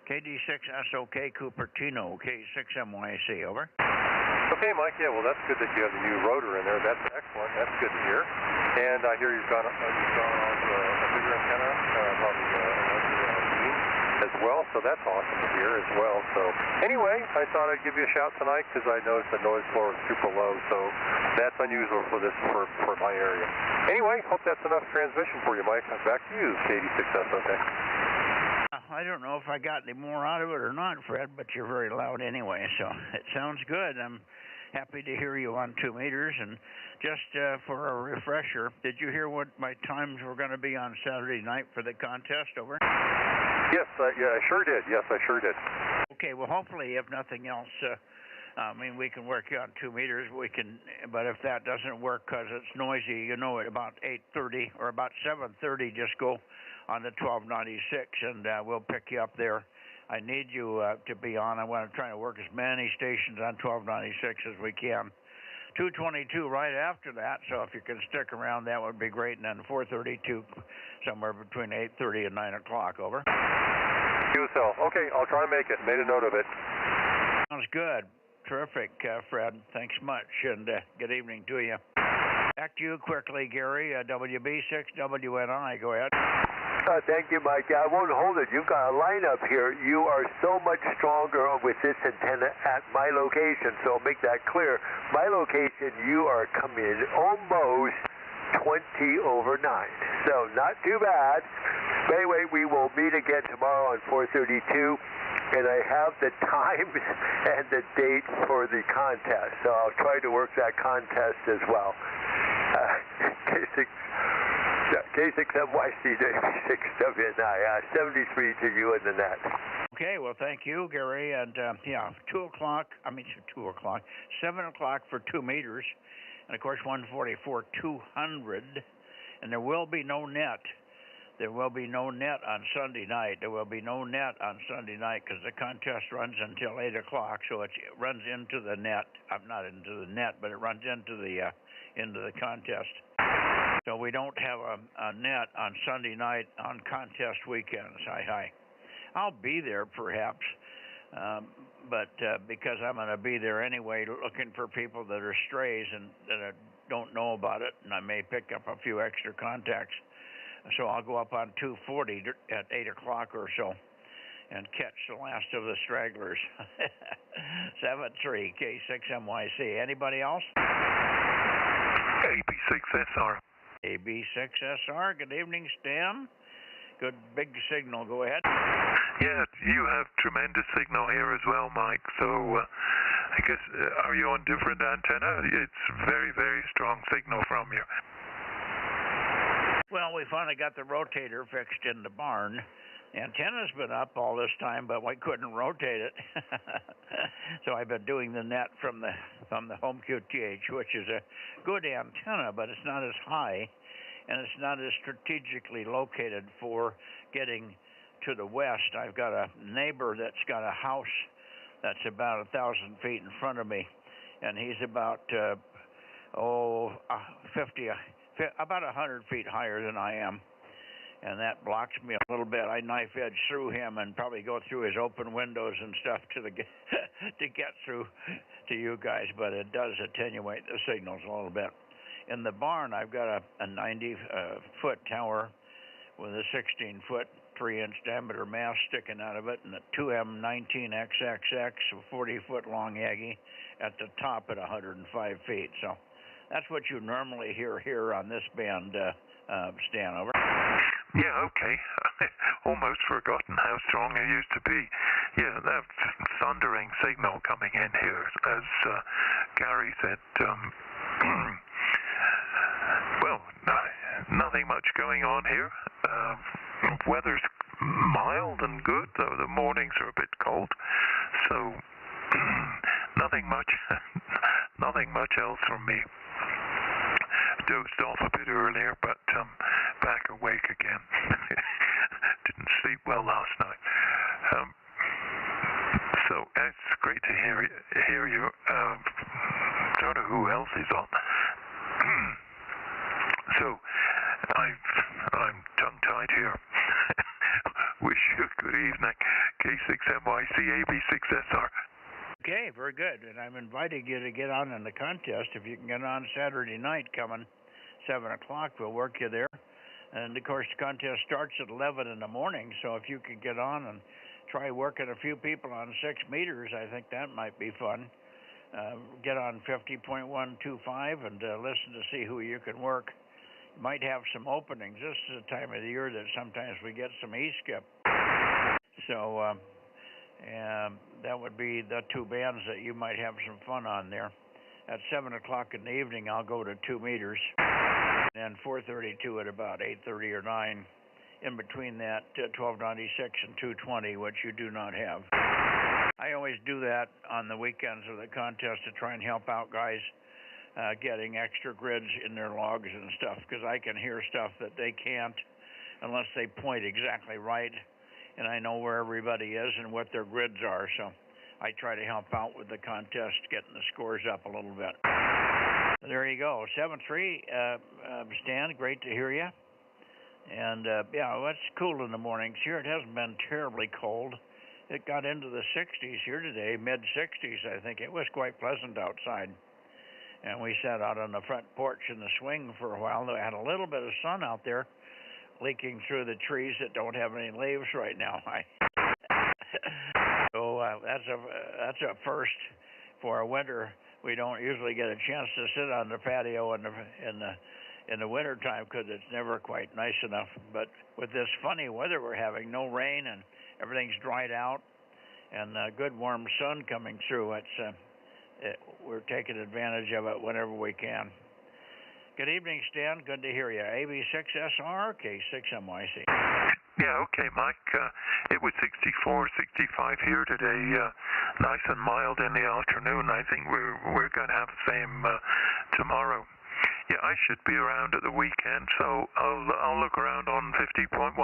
S4: KD6SOK Cupertino, K6MYC, over.
S10: Okay, Mike, yeah, well, that's good that you have the new rotor in there. That's excellent. That's good to hear. And I hear you've gone on to a bigger antenna, probably a larger beam as well, so that's awesome to hear as well. So anyway, I thought I'd give you a shout tonight because I noticed the noise floor is super low, so that's unusual for my area. Anyway, hope that's enough transmission for you, Mike. Back to you, K86S, okay.
S4: I don't know if I got any more out of it or not, Fred, but you're very loud anyway, so it sounds good. I'm happy to hear you on 2 meters. And just for a refresher, did you hear what my times were going to be on Saturday night for the contest, over?
S10: Yes, yeah, I sure did. Yes, I sure did.
S4: Okay, well, hopefully, if nothing else, we can work you on 2 meters. But if that doesn't work because it's noisy, at about 8:30 or about 7:30, just go on the 1296, and we'll pick you up there. I need you to be on. I want to try to work as many stations on 1296 as we can. 2:22 right after that. So if you can stick around, that would be great. And then 4:32, somewhere between 8:30 and 9 o'clock. Over.
S7: QSL. Okay, I'll try and make it. Made a note of it.
S4: Sounds good. Terrific, Fred. Thanks much, and good evening to you. Back to you quickly, Gary. WB6WNI. Go ahead.
S19: Thank you, Mike. I won't hold it. You've got a lineup here. You are so much stronger with this antenna at my location, so I'll make that clear. My location, you are coming in almost 20 over 9. So not too bad. But anyway, we will meet again tomorrow on 4:32, and I have the times and the date for the contest. So I'll try to work that contest as well. K6MYC 6WNI, 73 to you in the net.
S4: Okay, well, thank you, Gary. And 2 o'clock, 7 o'clock for 2 meters, and of course 144 200, and there will be no net. There will be no net on Sunday night. There will be no net on Sunday night because the contest runs until 8 o'clock, so it runs into the net. Not into the net, but it runs into the contest. So we don't have a net on Sunday night on contest weekends. Hi. I'll be there perhaps, but because I'm going to be there anyway looking for people that are strays and that don't know about it, and I may pick up a few extra contacts. So I'll go up on 240 at 8 o'clock or so and catch the last of the stragglers. 73 K6MYC. Anybody else?
S5: AB6SR.
S4: AB6SR. Good evening, Stan. Good big signal. Go ahead.
S5: Yeah, you have tremendous signal here as well, Mike. So I guess, are you on different antenna? It's very, very strong signal from you.
S4: Well, we finally got the rotator fixed in the barn. The antenna's been up all this time, but we couldn't rotate it. So I've been doing the net from the home QTH, which is a good antenna, but it's not as high, and it's not as strategically located for getting to the west. I've got a neighbor that's got a house that's about 1,000 feet in front of me, and he's about about 100 feet higher than I am. And that blocks me a little bit. I knife edge through him and probably go through his open windows and stuff to get through to you guys, but it does attenuate the signals a little bit. In the barn, I've got a 90-foot tower with a 16-foot, 3-inch diameter mast sticking out of it, and a 2M19XXX, a 40-foot long Aggie at the top at 105 feet. So that's what you normally hear here on this band, Stan. Over.
S5: Yeah, okay. Almost forgotten how strong it used to be. Yeah, that thundering signal coming in here. As Gary said, well, nothing much going on here. Weather's mild and good, though the mornings are a bit cold. So, nothing much else from me. Dozed off a bit earlier, but back awake again. Didn't sleep well last night. So it's great to hear you. Don't know who else is on. So I'm tongue-tied here. Wish you a good evening. K6MYC AB6SR.
S4: Okay, very good. And I'm inviting you to get on in the contest. If you can get on Saturday night coming 7 o'clock, we'll work you there. And, of course, the contest starts at 11 in the morning, so if you could get on and try working a few people on 6 meters, I think that might be fun. Get on 50.125 and listen to see who you can work. You might have some openings. This is the time of the year that sometimes we get some E-skip. So that would be the 2 bands that you might have some fun on there. At 7 o'clock in the evening, I'll go to 2 meters. And 4:32 at about 8:30 or 9. In between that, 1296 and 220, which you do not have. I always do that on the weekends of the contest to try and help out guys getting extra grids in their logs and stuff, because I can hear stuff that they can't unless they point exactly right, and I know where everybody is and what their grids are, so I try to help out with the contest, getting the scores up a little bit. There you go. 7-3, Stan, great to hear you. And, yeah, well, it's cool in the mornings here. It hasn't been terribly cold. It got into the 60s here today, mid-60s, I think. It was quite pleasant outside. And we sat out on the front porch in the swing for a while. We had a little bit of sun out there leaking through the trees that don't have any leaves right now. So that's a first for a winter. We don't usually get a chance to sit on the patio in the winter time because it's never quite nice enough. But with this funny weather we're having, no rain and everything's dried out, and good warm sun coming through, we're taking advantage of it whenever we can. Good evening, Stan. Good to hear you. AB6SR, K6MYC.
S5: Yeah, okay, Mike. It was 64, 65 here today. Nice and mild in the afternoon. I think we're going to have the same tomorrow. Yeah, I should be around at the weekend, so I'll look around on 50.125.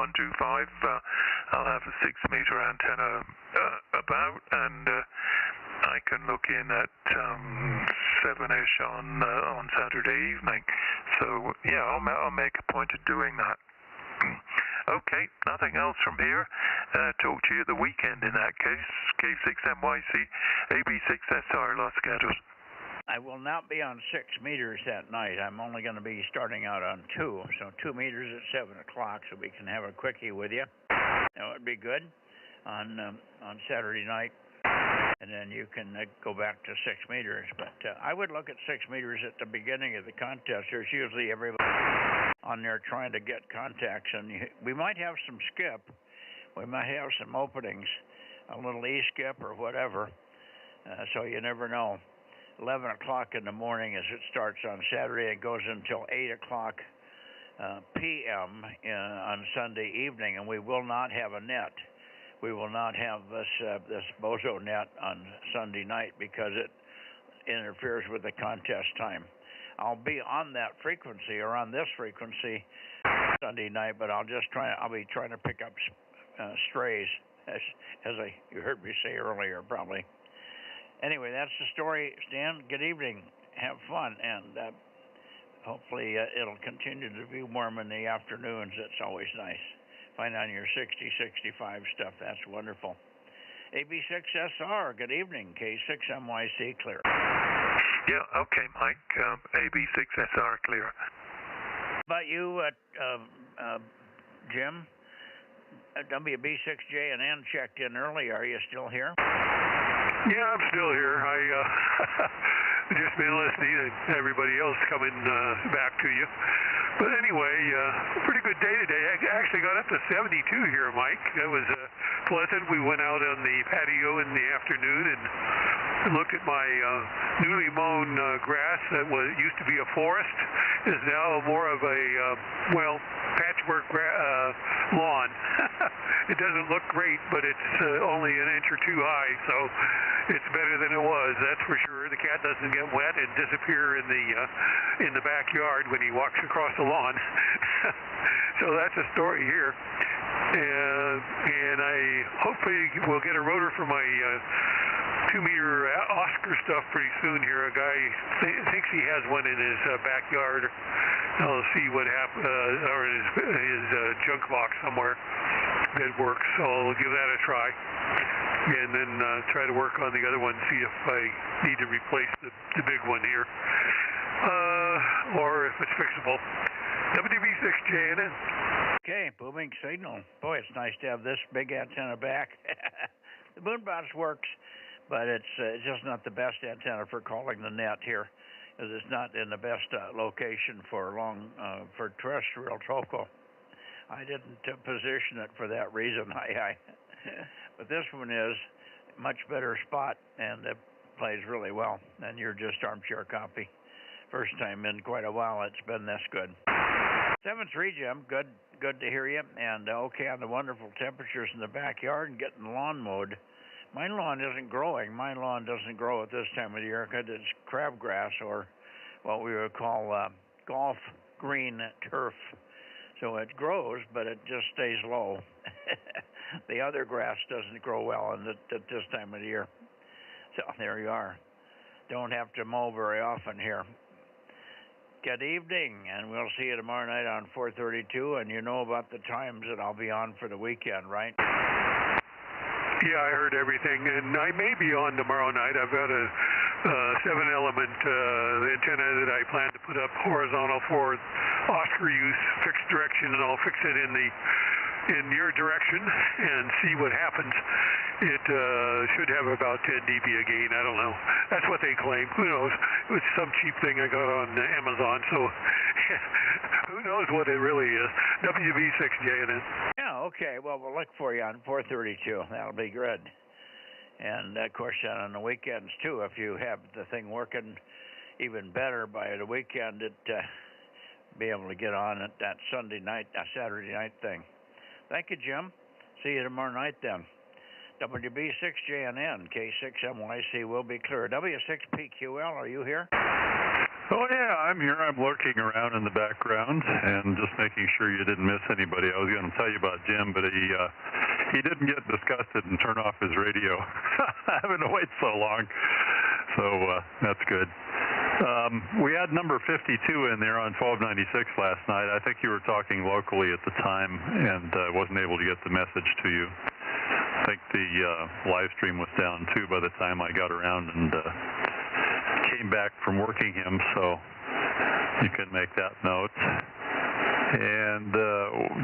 S5: I'll have a 6-meter antenna about, and I can look in at 7-ish on Saturday evening. So yeah, I'll make a point of doing that. Okay, nothing else from here. Talk to you the weekend in that case. K6MYC, AB6SR, Los Gatos.
S4: I will not be on 6 meters that night. I'm only going to be starting out on 2. So 2 meters at 7 o'clock, so we can have a quickie with you. That would be good on Saturday night. And then you can go back to 6 meters. But I would look at 6 meters at the beginning of the contest. There's usually everybody on there trying to get contacts. And we might have some skip. We might have some openings, a little E-skip or whatever. So you never know. 11 o'clock in the morning as it starts on Saturday. It goes until 8 o'clock p.m. On Sunday evening, and we will not have a net. We will not have this Bozo Net on Sunday night because it interferes with the contest time. I'll be on that frequency or on this frequency Sunday night, but I'll be trying to pick up strays, as you heard me say earlier, probably. Anyway, that's the story, Stan. Good evening. Have fun, and hopefully it'll continue to be warm in the afternoons. That's always nice. Find on your 60, 65 stuff. That's wonderful. AB6SR, good evening. K6MYC, clear.
S5: Yeah, okay, Mike. AB6SR, clear.
S4: About you, Jim? WB6JNN checked in early. Are you still here?
S5: Yeah, I'm still here. I just been listening to everybody else coming back to you. But anyway, pretty good day today. I actually got up to 72 here, Mike. That was pleasant. We went out on the patio in the afternoon and looked at my newly mown grass that used to be a forest, is now more of a, patchwork lawn. It doesn't look great, but it's only an inch or two high, so it's better than it was, that's for sure. The cat doesn't get wet and disappear in the backyard when he walks across the lawn. So that's a story here. And I hopefully will get a rotor for my 2-meter Oscar stuff pretty soon here. A guy thinks he has one in his backyard. I'll see what happens, or his junk box somewhere that works. So I'll give that a try. And then try to work on the other one, see if I need to replace the big one here. Or if it's fixable. WB6JNN.
S4: Okay, booming signal. Boy, it's nice to have this big antenna back. The Moonbox works, but it's just not the best antenna for calling the net here, because it's not in the best location for for terrestrial troco. I didn't position it for that reason. But this one is a much better spot, and it plays really well. And you're just armchair copy. First time in quite a while it's been this good. 7-3, Jim. Good to hear you. And okay on the wonderful temperatures in the backyard and getting the lawn mowed. My lawn isn't growing. My lawn doesn't grow at this time of the year because it's crabgrass, or what we would call golf green turf. So it grows, but it just stays low. The other grass doesn't grow well at this time of the year. So there you are. Don't have to mow very often here. Good evening, and we'll see you tomorrow night on 432, and you know about the times that I'll be on for the weekend, right?
S1: Yeah, I heard everything, and I may be on tomorrow night. I've got a 7-element antenna that I plan to put up horizontal for Oscar use, fixed direction, and I'll fix it in your direction and see what happens. It should have about 10 dB a gain. I don't know. That's what they claim. Who knows? It was some cheap thing I got on Amazon, so who knows what it really is. WB6JNN.
S4: Yeah, okay. Well, we'll look for you on 432. That'll be good. And, of course, on the weekends, too, if you have the thing working even better by the weekend, be able to get on at that Saturday night thing. Thank you, Jim. See you tomorrow night, then. WB6JNN, K6MYC will be clear. W6PQL, are you here?
S16: Oh, yeah, I'm here. I'm lurking around in the background and just making sure you didn't miss anybody. I was going to tell you about Jim, but he didn't get disgusted and turn off his radio. Having to wait so long. So that's good. We had number 52 in there on 1296 last night. I think you were talking locally at the time and wasn't able to get the message to you. I think the live stream was down too by the time I got around and came back from working him, so you can make that note. And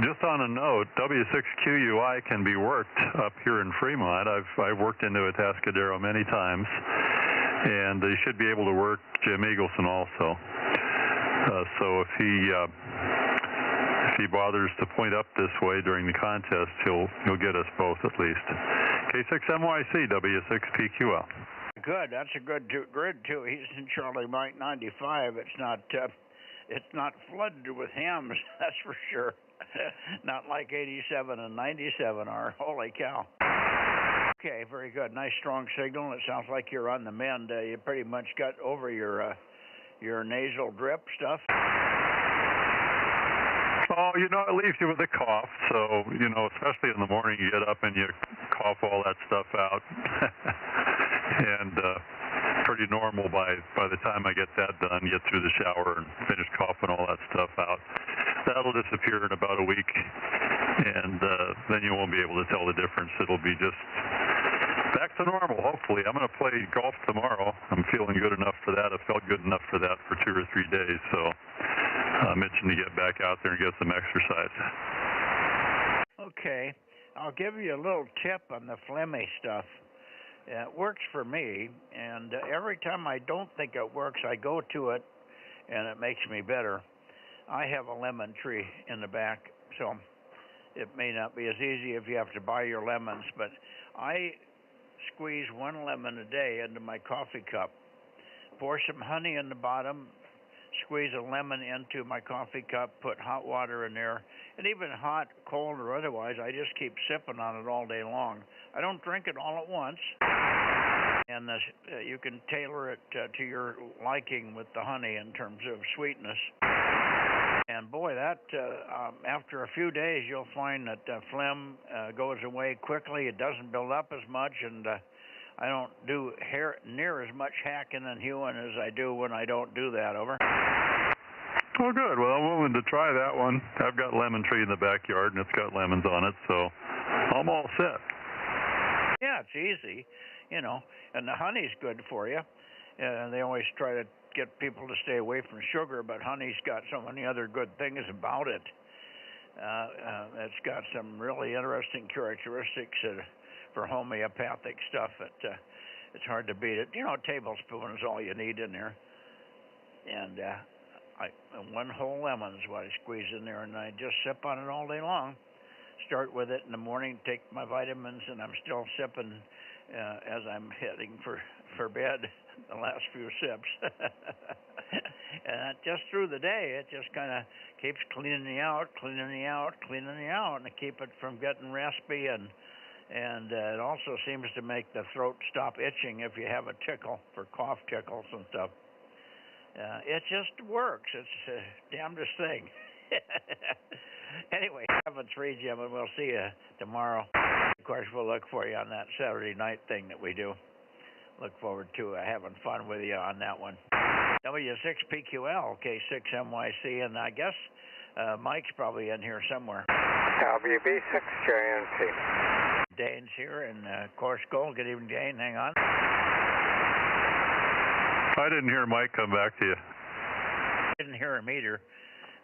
S16: just on a note, W6QUI can be worked up here in Fremont. I've worked into Atascadero many times, and they should be able to work Jim Eagleson also. So if he bothers to point up this way during the contest, he'll get us both at least. K6MYC, W6PQL.
S4: Good. That's a good grid too. He's in Charlie Mike 95. It's not flooded with hams, that's for sure. Not like 87 and 97 are. Holy cow. Okay, very good. Nice strong signal. It sounds like you're on the mend. You pretty much got over your nasal drip stuff.
S16: Oh, it leaves you with a cough. So, especially in the morning, you get up and you cough all that stuff out. And pretty normal by the time I get that done, get through the shower and finish coughing all that stuff out. That'll disappear in about a week, and then you won't be able to tell the difference. It'll be just back to normal, hopefully. I'm going to play golf tomorrow. I'm feeling good enough for that. I felt good enough for that for 2 or 3 days, so I'm itching to get back out there and get some exercise.
S4: Okay. I'll give you a little tip on the phlegmy stuff. It works for me, and every time I don't think it works, I go to it, and it makes me better. I have a lemon tree in the back, so it may not be as easy if you have to buy your lemons, but I squeeze 1 lemon a day into my coffee cup, pour some honey in the bottom, squeeze a lemon into my coffee cup, put hot water in there, and even hot, cold, or otherwise, I just keep sipping on it all day long. I don't drink it all at once, and you can tailor it to your liking with the honey in terms of sweetness. And boy, that after a few days, you'll find that phlegm goes away quickly. It doesn't build up as much, and I don't do near as much hacking and hewing as I do when I don't do that. Over.
S16: Oh, good. Well, I'm willing to try that one. I've got a lemon tree in the backyard, and it's got lemons on it, so I'm all set.
S4: Yeah, it's easy, and the honey's good for you. They always try to get people to stay away from sugar, but honey's got so many other good things about it. It's got some really interesting characteristics for homeopathic stuff. It's hard to beat it. A tablespoon is all you need in there. And 1 whole lemon is what I squeeze in there, and I just sip on it all day long. Start with it in the morning, take my vitamins, and I'm still sipping as I'm heading for bed, the last few sips. And just through the day, it just kind of keeps cleaning you out, and to keep it from getting raspy, and it also seems to make the throat stop itching if you have a tickle for cough tickles and stuff. It just works. It's the damnedest thing. Anyway, have a treat, Jim, and we'll see you tomorrow. Of course, we'll look for you on that Saturday night thing that we do. Look forward to having fun with you on that one. W6PQL, K6MYC, and I guess Mike's probably in here somewhere.
S6: WB6JNT.
S4: Dane's here, and Course Gold. Good evening, Dane. Hang on.
S16: I didn't hear Mike come back to you.
S4: Didn't hear him either,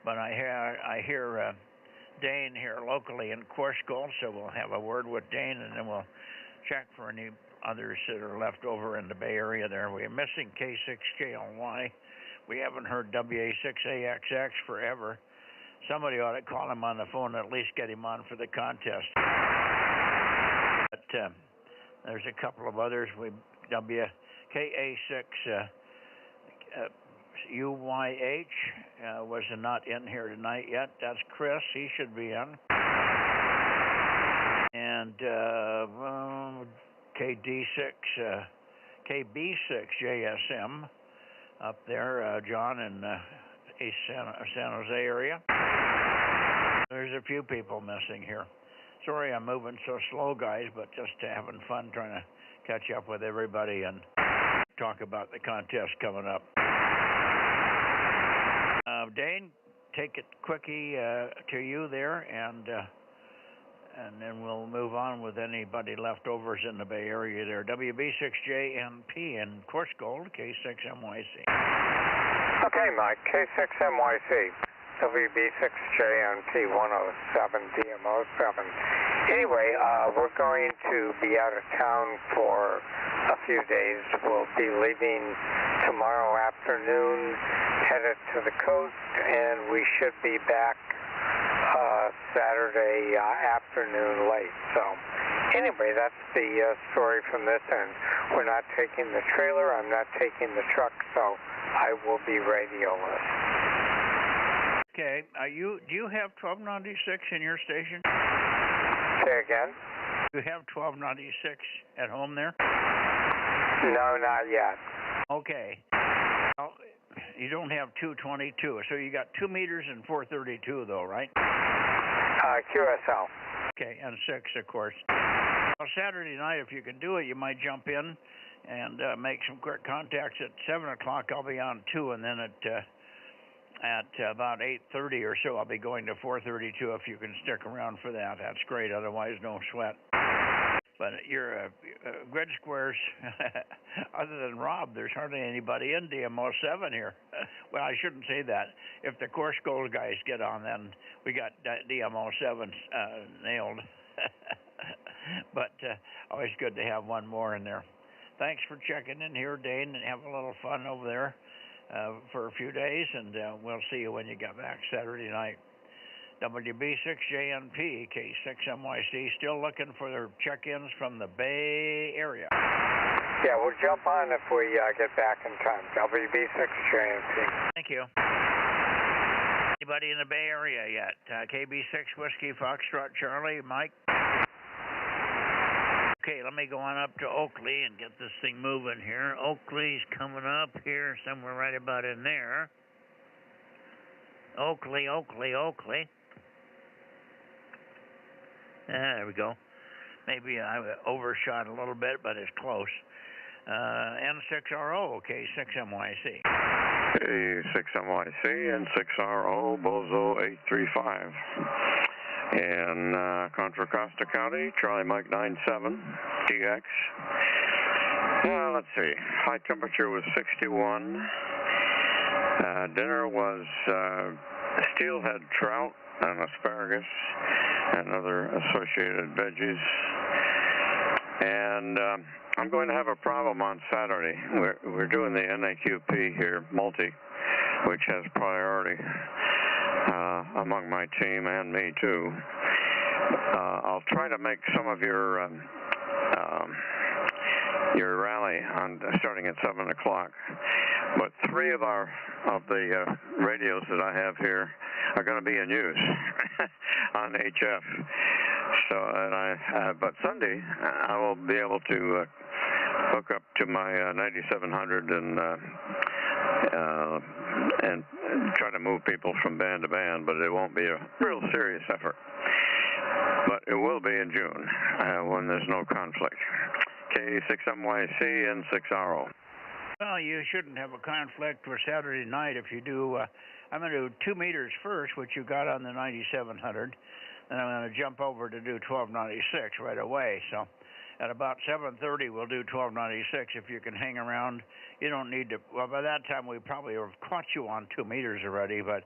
S4: but I hear Dane here locally in Course Gold, so we'll have a word with Dane, and then we'll check for any others that are left over in the Bay Area there. We're missing K6KLY. We haven't heard WA6AXX forever. Somebody ought to call him on the phone and at least get him on for the contest. But there's a couple of others. WKA6 UYH was not in here tonight yet. That's Chris. He should be in. And KB6 JSM up there, John in East San Jose area. There's a few people missing here. Sorry I'm moving so slow, guys, but just having fun trying to catch up with everybody and talk about the contest coming up. Dane, take it quickie to you there, and then we'll move on with anybody leftovers in the Bay Area there. WB6JNP and Course Gold, K6MYC.
S6: Okay, Mike, K6MYC. WB6JNT 107 DMO7. Anyway, we're going to be out of town for a few days. We'll be leaving tomorrow afternoon, headed to the coast, and we should be back Saturday afternoon late. So anyway, that's the story from this end. We're not taking the trailer. I'm not taking the truck, so I will be radioless.
S4: Okay, do you have 1296 in your station?
S6: Say again?
S4: Do you have 1296 at home there?
S6: No, not yet.
S4: Okay. Well, you don't have 222, so you got 2 meters and 432 though, right?
S6: QSL.
S4: Okay, and 6, of course. Well, Saturday night, if you can do it, you might jump in and make some quick contacts. At 7 o'clock, I'll be on 2, and then at about 8:30 or so, I'll be going to 432. If you can stick around for that, that's great. Otherwise, no sweat. But your grid squares, other than Rob, there's hardly anybody in DMO7 here. Well, I shouldn't say that. If the Course Gold guys get on, then we got DMO7 nailed. But always good to have one more in there. Thanks for checking in here, Dane, and have a little fun over there for a few days, and we'll see you when you get back Saturday night. WB6JNP, K6MYC, still looking for their check-ins from the Bay Area.
S6: Yeah, we'll jump on if we get back in time. WB6JNP.
S4: Thank you. Anybody in the Bay Area yet? KB6 Whiskey Foxtrot Charlie, Mike? Okay, let me go on up to Oakley and get this thing moving here. Oakley's coming up here somewhere right about in there. Oakley. There we go. Maybe I overshot a little bit, but it's close. N6RO, K6MYC.
S20: K6MYC, N6RO, Bozo 835. In Contra Costa County, Charlie Mike 97, DX. Let's see. High temperature was 61. Dinner was steelhead trout and asparagus and other associated veggies. And I'm going to have a problem on Saturday. We're doing the NAQP here, multi, which has priority among my team and me too. I'll try to make some of your rally on starting at 7 o'clock. But 3 of the radios that I have here are going to be in use on HF. So, but Sunday I will be able to hook up to my 9700 and try to move people from band to band, but it won't be a real serious effort. But it will be in June when there's no conflict. K6MYC and 6RO.
S4: Well, you shouldn't have a conflict for Saturday night if you do. I'm going to do 2 meters first, which you got on the 9700. Then I'm going to jump over to do 1296 right away. So at about 7:30, we'll do 1296. If you can hang around, you don't need to. Well, by that time, we probably have caught you on 2 meters already. But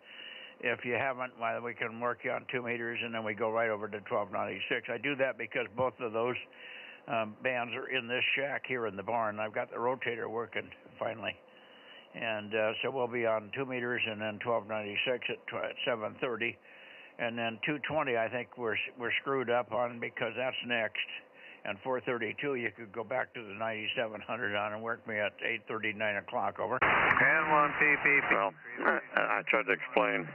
S4: if you haven't, well, we can work you on 2 meters, and then we go right over to 1296. I do that because both of those bands are in this shack here in the barn. I've got the rotator working finally. And so we'll be on 2 meters and then 1296 at 7:30. And then 220, I think we're screwed up on because that's next. And 432, you could go back to the 9700 on and work me at 8:30, 9 o'clock, over.
S20: And 1 PPP. Well, I tried to explain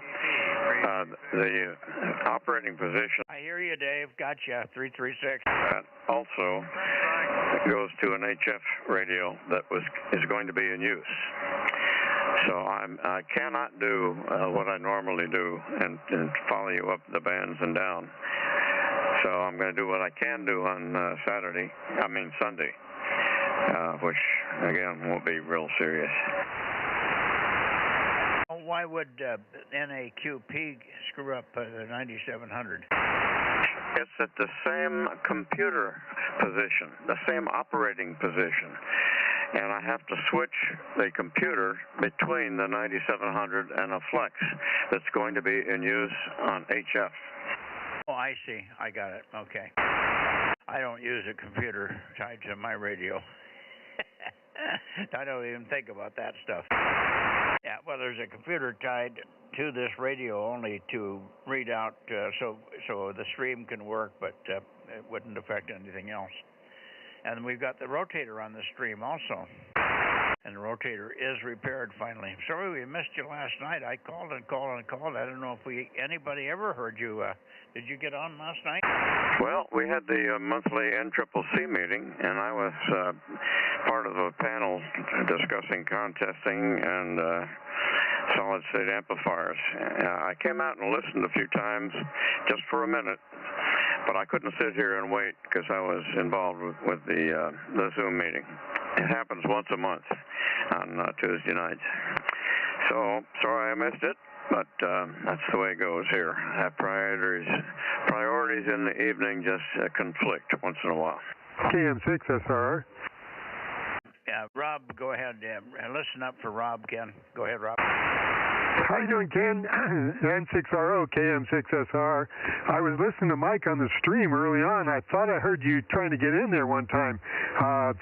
S20: the operating position.
S4: I hear you, Dave. Gotcha. 336.
S20: That also goes to an HF radio that is going to be in use. So I cannot do what I normally do and follow you up the bands and down. So I'm going to do what I can do on Sunday, which again won't be real serious.
S4: Why would NAQP screw up the 9700?
S20: It's at the same computer position, the same operating position. And I have to switch the computer between the 9700 and a Flex that's going to be in use on HF.
S4: Oh, I see. I got it. Okay. I don't use a computer tied to my radio. I don't even think about that stuff. Yeah, well, there's a computer tied to this radio only to read out so the stream can work, but it wouldn't affect anything else. And we've got the rotator on the stream also. And the rotator is repaired finally. Sorry we missed you last night. I called and called and called. I don't know if anybody ever heard you. Did you get on last night?
S20: Well, we had the monthly NCCC meeting, and I was part of a panel discussing contesting and solid-state amplifiers. I came out and listened a few times just for a minute, but I couldn't sit here and wait because I was involved with the Zoom meeting. It happens once a month on Tuesday nights. So, sorry I missed it, but that's the way it goes here. I have priorities in the evening just conflict once in a while.
S1: KM6SR.
S4: Yeah, Rob, go ahead. Listen up for Rob, Ken. Go ahead, Rob.
S1: How you doing, Ken? N6RO, KM6SR. I was listening to Mike on the stream early on. I thought I heard you trying to get in there one time.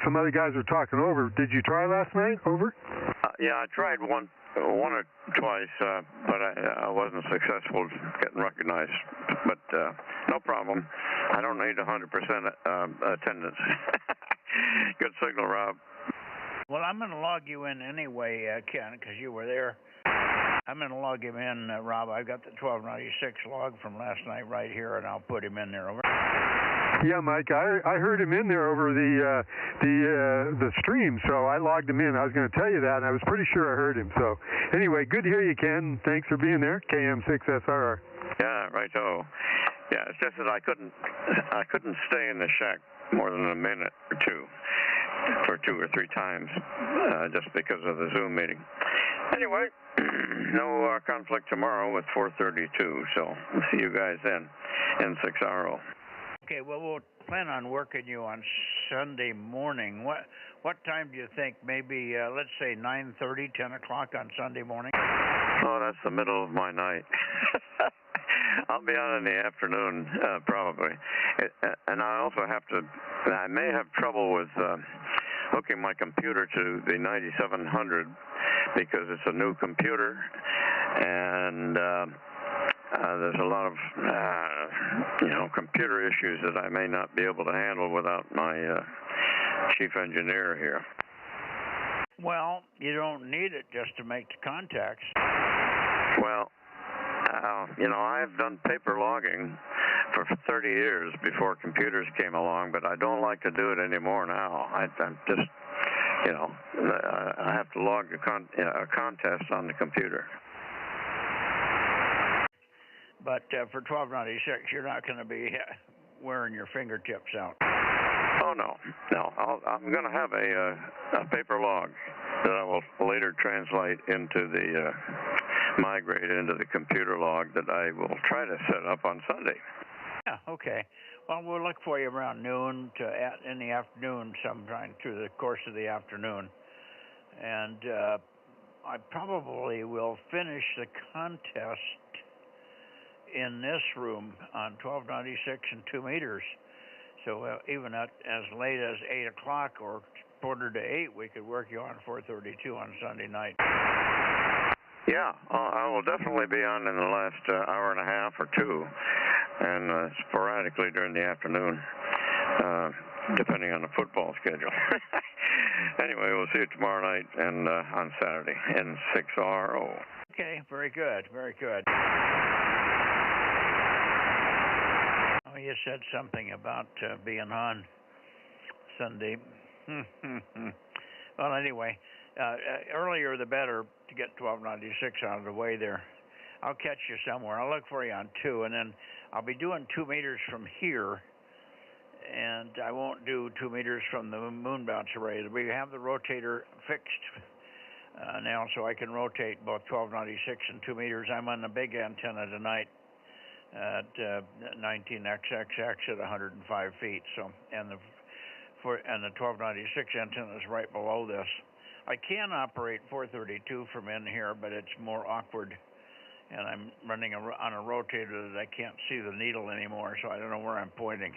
S1: Some other guys were talking over. Did you try last night? Over?
S20: Yeah, I tried one or twice, but I wasn't successful getting recognized. But no problem. I don't need 100% attendance. Good signal, Rob.
S4: Well, I'm going to log you in anyway, Ken, because you were there. I'm going to log him in, Rob. I've got the 1296 log from last night right here, and I'll put him in there. Over.
S1: Yeah, Mike, I heard him in there over the stream, so I logged him in. I was going to tell you that, and I was pretty sure I heard him. So anyway, good to hear you, Ken. Thanks for being there. KM6SR.
S20: Yeah, righto. Yeah, it's just that I couldn't stay in the shack more than a minute or two for 2 or 3 times just because of the Zoom meeting. Anyway, no conflict tomorrow with 432, so we'll see you guys then in N6RO.
S4: Okay, well, we'll plan on working you on Sunday morning. What time do you think? Maybe, let's say 9:30, 10 o'clock on Sunday morning?
S20: Oh, that's the middle of my night. I'll be on in the afternoon, probably. And I also I may have trouble with hooking my computer to the 9700 because it's a new computer, and there's a lot of computer issues that I may not be able to handle without my chief engineer here.
S4: Well, you don't need it just to make the contacts.
S20: Well, I've done paper logging for 30 years before computers came along, but I don't like to do it anymore now. I'm just, I have to log a contest on the computer.
S4: But for 1296, you're not going to be wearing your fingertips out.
S20: Oh, No. I'm going to have a paper log that I will later translate into the migrate into the computer log that I will try to set up on Sunday.
S4: Yeah, okay. Well, we'll look for you around noon in the afternoon, sometime through the course of the afternoon. And I probably will finish the contest in this room on 1296 and 2 meters. So even at as late as 8 o'clock or quarter to 8, we could work you on 432 on Sunday night.
S20: Yeah, I will definitely be on in the last hour and a half or two, and sporadically during the afternoon, depending on the football schedule. Anyway, we'll see you tomorrow night and on Saturday in 6RO.
S4: Okay, very good, very good. Oh, you said something about being on Sunday. Well, anyway, earlier the better to get 1296 out of the way there. I'll catch you somewhere. I'll look for you on 2, and then I'll be doing 2 meters from here, and I won't do 2 meters from the moon bounce array. We have the rotator fixed now, so I can rotate both 1296 and 2 meters. I'm on the big antenna tonight at 19XXX at 105 feet. So, and the 1296 antenna is right below this. I can operate 432 from in here, but it's more awkward, and I'm running on a rotator that I can't see the needle anymore, so I don't know where I'm pointing.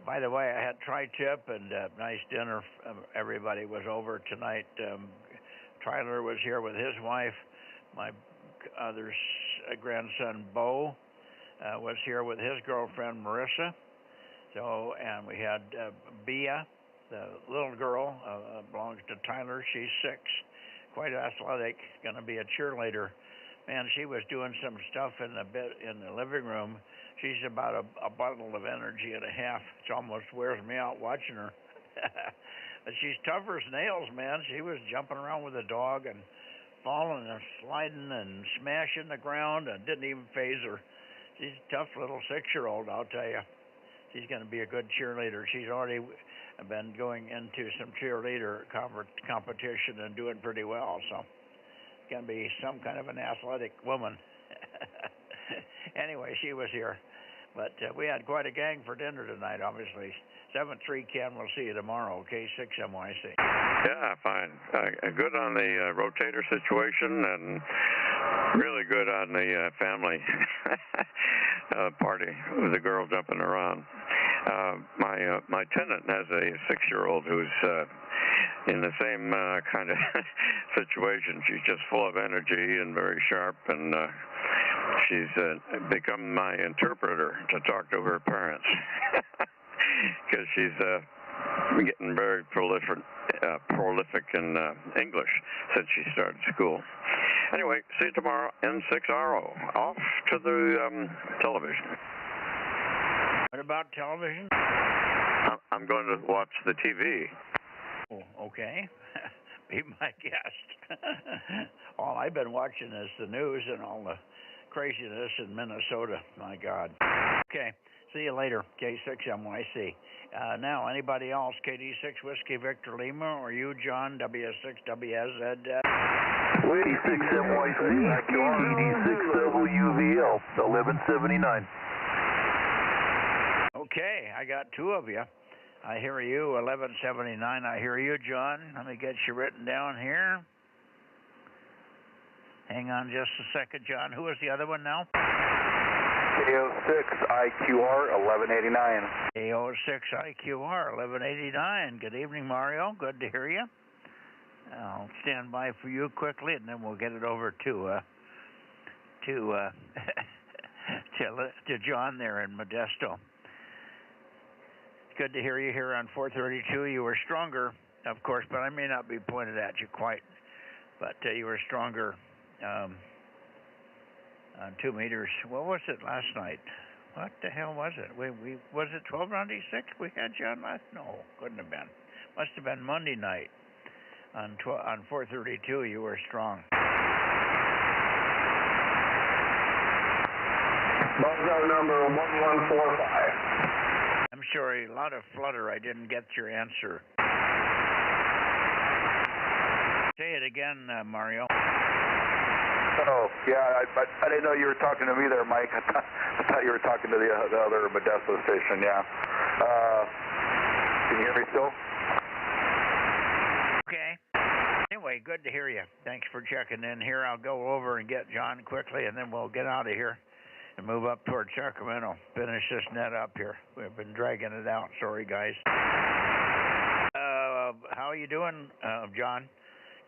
S4: By the way, I had tri-tip and a nice dinner. Everybody was over tonight. Tyler was here with his wife. My other grandson, Bo, was here with his girlfriend, Marissa. So, and we had Bia, the little girl, belongs to Tyler. She's 6, quite athletic, going to be a cheerleader. Man, she was doing some stuff in the living room. She's about a bottle of energy and a half. It almost wears me out watching her. But she's tough as nails, man. She was jumping around with the dog and falling and sliding and smashing the ground, and didn't even phase her. She's a tough little 6-year-old, I'll tell you. She's going to be a good cheerleader. She's already been going into some cheerleader competition and doing pretty well, so it's going to be some kind of an athletic woman. Anyway, she was here. But we had quite a gang for dinner tonight, obviously. 7-3 Ken, we'll see you tomorrow, K6MYC.
S20: Yeah, fine. Good on the rotator situation, and really good on the family party with the girl jumping around. My tenant has a 6-year-old who's in the same kind of situation. She's just full of energy and very sharp, and she's become my interpreter to talk to her parents, because she's getting very prolific in English since she started school. Anyway, see you tomorrow in 6RO. Off to the television.
S4: What about television?
S20: I'm going to watch the TV.
S4: Oh, okay. Be my guest. All I've been watching is the news and all the craziness in Minnesota. My God. Okay. See you later, K6MYC. Now, anybody else? KD6 Whiskey Victor Lima, or you, John, W6WSZ?
S19: 86MYC, KD6WVL, 1179.
S4: Okay, I got 2 of you. I hear you, 1179. I hear you, John. Let me get you written down here. Hang on just a second, John. Who is the other one now?
S19: KO6IQR 1189.
S4: KO6IQR 1189. Good evening, Mario. Good to hear you. I'll stand by for you quickly, and then we'll get it over to John there in Modesto. Good to hear you here on 432. You were stronger, of course, but I may not be pointed at you quite. But you were stronger on 2 meters. What was it last night? What the hell was it? Was it 1296 we had you on last? No, couldn't have been. Must have been Monday night. On 432, you were strong.
S17: Bozo number 1145.
S4: Let I'm sorry, a lot of flutter. I didn't get your answer. Say it again, Mario.
S3: Oh, yeah, I didn't know you were talking to me there, Mike. I thought you were talking to the other Modesto station, yeah. Can you hear me still?
S4: Okay. Anyway, good to hear you. Thanks for checking in here. I'll go over and get John quickly, and then we'll get out of here and move up toward Sacramento. Finish this net up here. We've been dragging it out. Sorry, guys. How are you doing, John?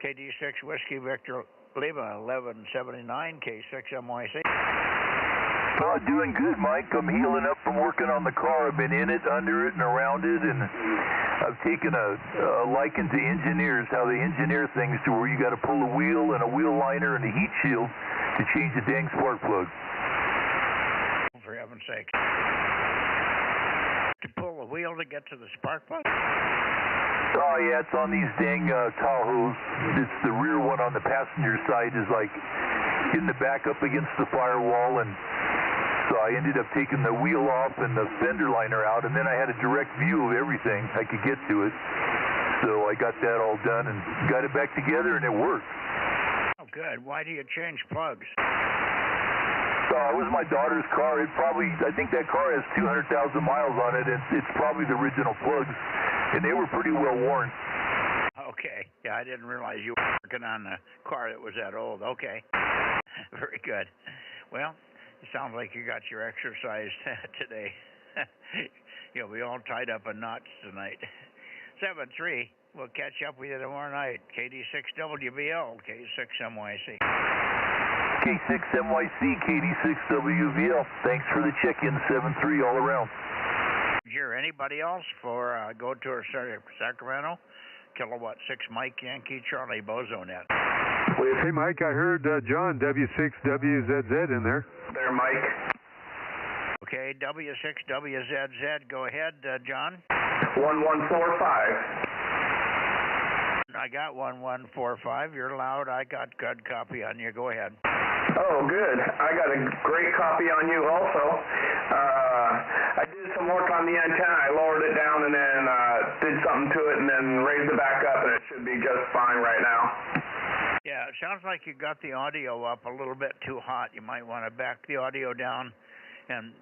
S4: KD6 Whiskey Victor Lima 1179 K6 MYC.
S21: Doing good, Mike. I'm healing up from working on the car. I've been in it, under it, and around it, and I've taken a liking to engineers, how they engineer things to where you got to pull a wheel and a wheel liner and a heat shield to change the dang spark plug.
S4: For heaven's sake. To pull a wheel to get to the spark plug?
S21: Oh, yeah, it's on these dang Tahoes. It's the rear one on the passenger side is like in the back up against the firewall, and so I ended up taking the wheel off and the fender liner out, and then I had a direct view of everything. I could get to it. So I got that all done and got it back together, and it worked.
S4: Oh, good. Why do you change plugs?
S21: It was my daughter's car. I think that car has 200,000 miles on it, and it's probably the original plugs, and they were pretty well worn.
S4: Okay. Yeah, I didn't realize you were working on a car that was that old. Okay. Very good. Well, it sounds like you got your exercise today. You'll be all tied up in knots tonight. 7-3. We'll catch up with you tomorrow night. KD6WVL, K6MYC.
S21: K6MYC, KD6WVL. Thanks for the check-in. 7-3 all around.
S4: Sure. Anybody else for go to Sacramento? Kilowatt 6 Mike Yankee Charlie Bozo Net.
S1: Hey, Mike, I heard John W6WZZ in there.
S17: There, Mike.
S4: Okay, W6WZZ. Go ahead, John.
S17: 1145.
S4: I got 1145. You're loud. I got good copy on you. Go ahead.
S17: Oh, good. I got a great copy on you also. I did some work on the antenna. I lowered it down and then did something to it and then raised it back up, and it should be just fine right now.
S4: Yeah, it sounds like you got the audio up a little bit too hot. You might want to back the audio down and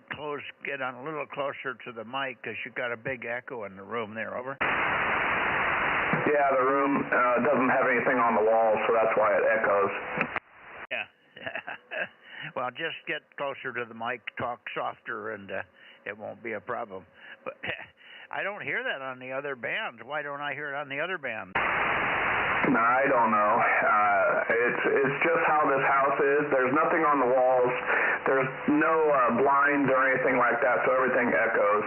S4: get on a little closer to the mic because you've got a big echo in the room there. Over.
S17: Yeah, the room doesn't have anything on the wall, so that's why it echoes.
S4: Yeah. Well, just get closer to the mic, talk softer, and it won't be a problem. But I don't hear that on the other bands. Why don't I hear it on the other bands?
S17: I don't know. It's just how this house is. There's nothing on the walls. There's no blinds or anything like that, so everything echoes.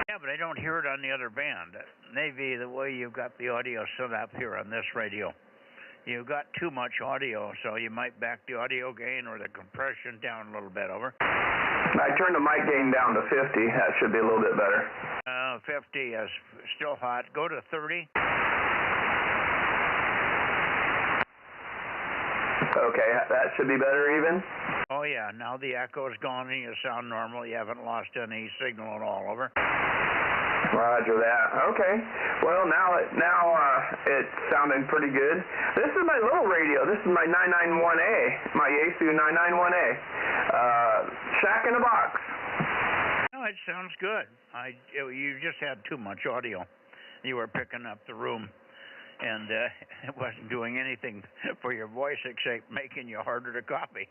S4: Yeah, but I don't hear it on the other band. Maybe the way you've got the audio set up here on this radio. You've got too much audio, so you might back the audio gain or the compression down a little bit. Over.
S17: I turned the mic gain down to 50. That should be a little bit better.
S4: 50 is still hot. Go to 30.
S17: Okay, that should be better even?
S4: Oh, yeah. Now the echo's gone and you sound normal. You haven't lost any signal at all. Over.
S17: Roger that. Okay. Well, now it's sounding pretty good. This is my little radio. This is my 991A, my Yaesu 991A. Shack in a box.
S4: No, it sounds good. You just had too much audio. You were picking up the room, and it wasn't doing anything for your voice except making you harder to copy.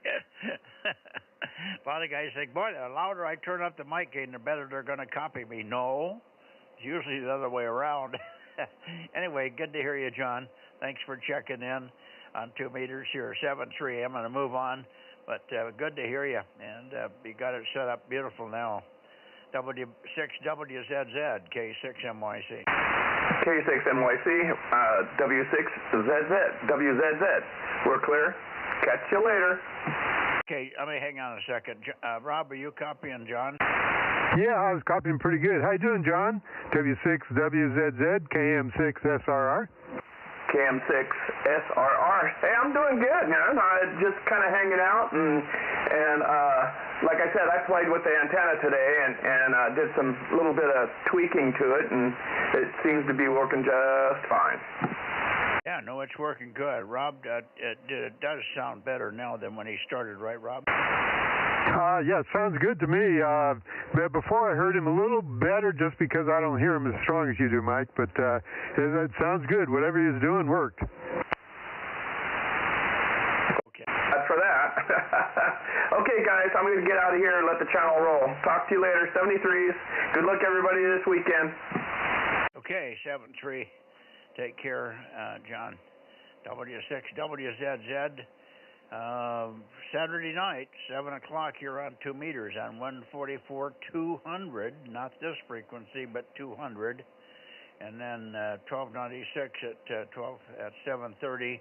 S4: A lot of guys think, boy, the louder I turn up the mic gain, the better they're going to copy me. No. Usually the other way around. Anyway, good to hear you, John. Thanks for checking in on 2 meters here, 7-3. I'm going to move on, but good to hear you, and you got it set up beautiful now. W6WZZ, K6MYC.
S17: K6MYC, W6ZZ, WZZ. We're clear. Catch you later.
S4: Okay, let me hang on a second. Rob, are you copying John?
S1: Yeah, I was copying pretty good. How you doing, John? W6WZZ, KM6SRR.
S17: KM6SRR. Hey, I'm doing good, man. Just kind of hanging out, and like I said, I played with the antenna today and did some little bit of tweaking to it, and it seems to be working just fine.
S4: Yeah, no, it's working good. Rob, it does sound better now than when he started, right, Rob?
S1: Yeah, sounds good to me. Before I heard him a little better just because I don't hear him as strong as you do, Mike, but it sounds good. Whatever he was doing worked.
S17: Okay. That's for that. Okay, guys, I'm going to get out of here and let the channel roll. Talk to you later. 73s. Good luck, everybody, this weekend.
S4: Okay, 7-3. Take care, John. W6WZZ. Saturday night, 7 o'clock, you're on 2 meters on 144-200, not this frequency, but 200. And then 1296 at 7:30.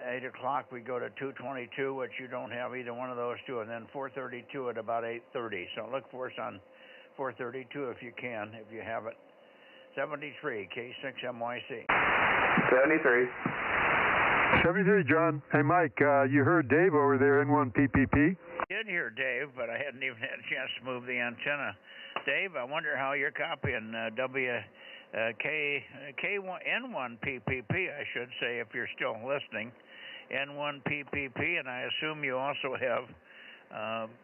S4: 8 o'clock, we go to 222, which you don't have either one of those two, and then 432 at about 8:30. So look for us on 432 if you can, if you have it. 73, K6MYC.
S17: 73.
S1: 73, John. Hey, Mike, you heard Dave over there, N1PPP?
S4: I did hear Dave, but I hadn't even had a chance to move the antenna. Dave, I wonder how you're copying N1PPP, I should say, if you're still listening. N1PPP, and I assume you also have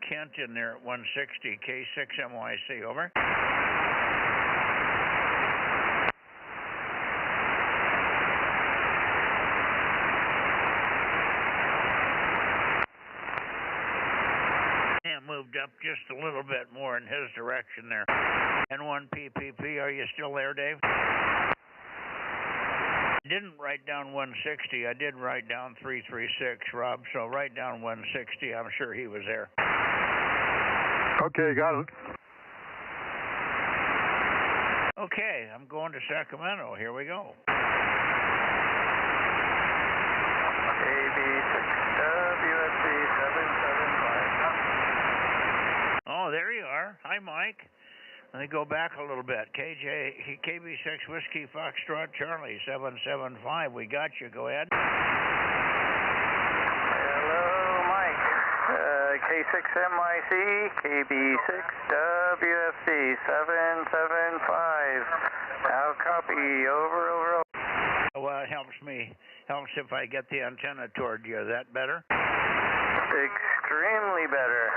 S4: Kent in there at 160, K6MYC, over. Moved up just a little bit more in his direction there. N1PPP, are you still there, Dave? I didn't write down 160. I did write down 336, Rob, so write down 160. I'm sure he was there.
S1: Okay, got it.
S4: Okay, I'm going to Sacramento. Here we go. AB6WSC 775. Oh, there you are. Hi, Mike. Let me go back a little bit. KB6 Whiskey Foxtrot Charlie 775. We got you. Go ahead.
S8: Hello, Mike. K6MIC, KB6WFC 775. How copy? Over.
S4: Well, it helps me. Helps if I get the antenna toward you. Is that better?
S8: Extremely better.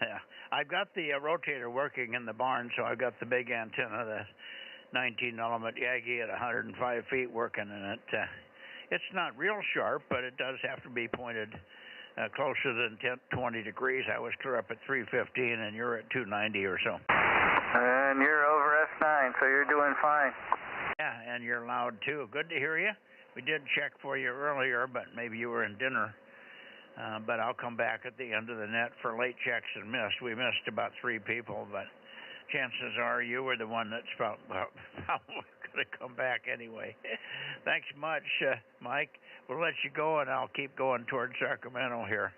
S4: Yeah. I've got the rotator working in the barn, so I've got the big antenna, the 19-element Yagi at 105 feet working in it. It's not real sharp, but it does have to be pointed closer than 20 degrees. I was clear up at 315, and you're at 290 or so.
S8: And you're over S9, so you're doing fine.
S4: Yeah, and you're loud, too. Good to hear you. We did check for you earlier, but maybe you were in dinner. But I'll come back at the end of the net for late checks and missed. We missed about 3 people, but chances are you were the one that's probably going to come back anyway. Thanks much, Mike. We'll let you go, and I'll keep going towards Sacramento here.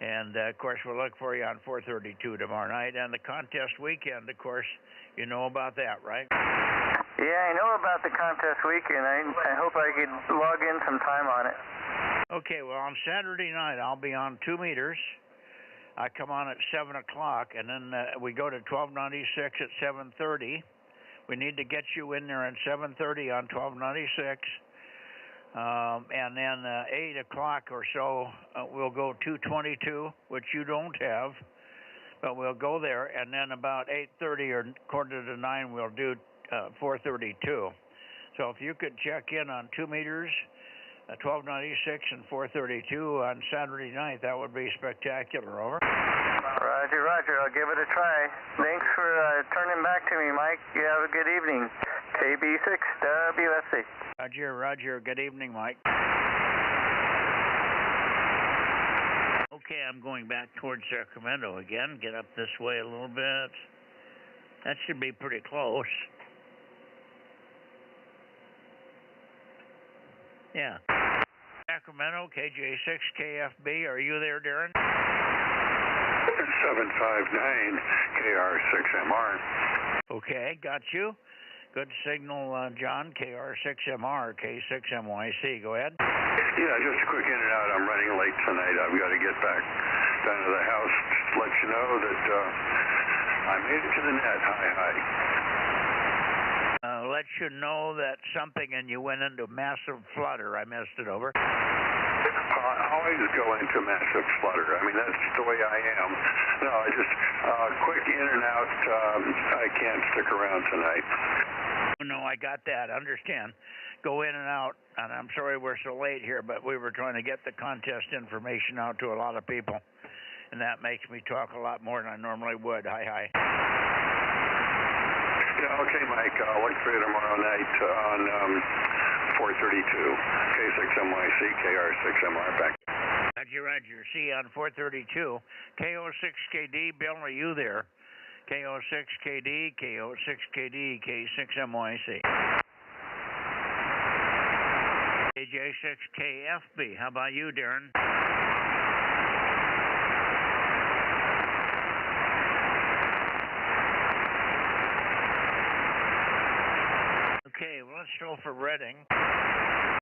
S4: And, of course, we'll look for you on 432 tomorrow night. And the contest weekend, of course, you know about that, right?
S8: Yeah, I know about the contest weekend. I hope I could log in some time on it.
S4: Okay, well, on Saturday night, I'll be on 2 meters. I come on at 7 o'clock, and then we go to 1296 at 7:30. We need to get you in there at 7:30 on 1296. And then 8 o'clock or so, we'll go 222, which you don't have, but we'll go there. And then about 8:30 or quarter to 9, we'll do 432. So if you could check in on 2 meters, 1296 and 432 on Saturday night, that would be spectacular. Over.
S8: Roger. I'll give it a try. Thanks for turning back to me, Mike. You have a good evening. KB6WSC.
S4: Roger. Good evening, Mike. Okay, I'm going back towards Sacramento again. Get up this way a little bit. That should be pretty close. Yeah. Sacramento, KJ6KFB. Are you there, Darren?
S22: 759 KR6MR.
S4: Okay, got you. Good signal, John, KR6MR, K6MYC. Go ahead.
S11: Yeah, just a quick in and out. I'm running late tonight. I've got to get back down to the house. Just let you know that I made it to the net. Hi.
S4: Let you know that something and you went into massive flutter. I missed it. Over.
S11: I always go into massive flutter. I mean, that's the way I am. No, I just quick in and out. I can't stick around tonight.
S4: No, I got that. Understand. Go in and out. And I'm sorry we're so late here, but we were trying to get the contest information out to a lot of people. And that makes me talk a lot more than I normally would. Hi.
S11: Yeah, okay, Mike. I'll look for you tomorrow night on 432. K6MYC, KR6MR. Back.
S4: Roger. See you on 432. KO6KD. Bill, are you there? KO6KD, KO6KD, K6MYC. KJ6KFB. How about you, Darren? Okay, well, let's go for Reading.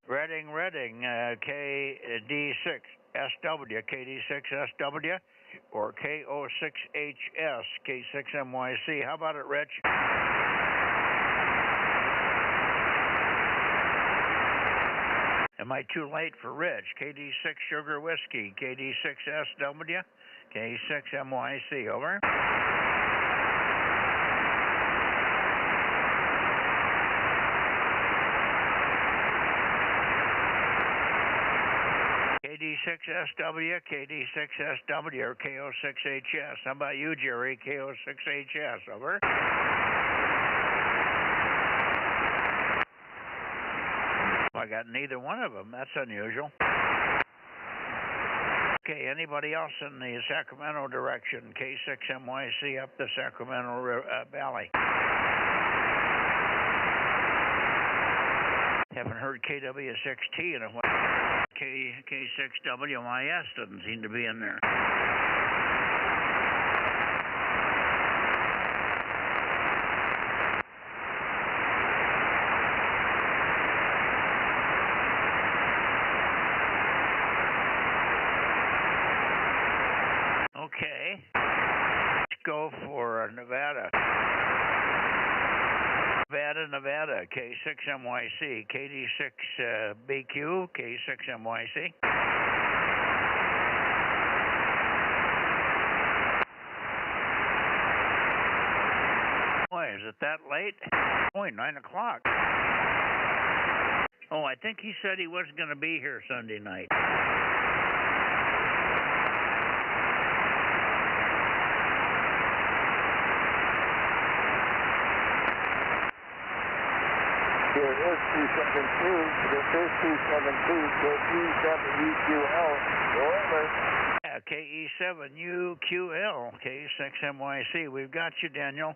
S4: Reading, KD6SW, KD6SW, or KO6HS, K6MYC. How about it, Rich? Am I too late for Rich? KD6 Sugar Whiskey, KD6SW, K6MYC. Over. KD6SW, KD6SW, or KO6HS. How about you, Jerry? KO6HS. Over. I got neither one of them. That's unusual. Okay, anybody else in the Sacramento direction? K6MYC up the Sacramento Valley. Haven't heard KW6T in a while. K6WYS doesn't seem to be in there. Okay, let's go for Nevada. Nevada, K6MYC, KD6BQ, K6MYC. Boy, is it that late? Boy, 9 o'clock. Oh, I think he said he wasn't going to be here Sunday night.
S10: Here is 272. This is 272. KE7UQL. Over.
S4: Yeah, KE7UQL, K6MYC. We've got you, Daniel.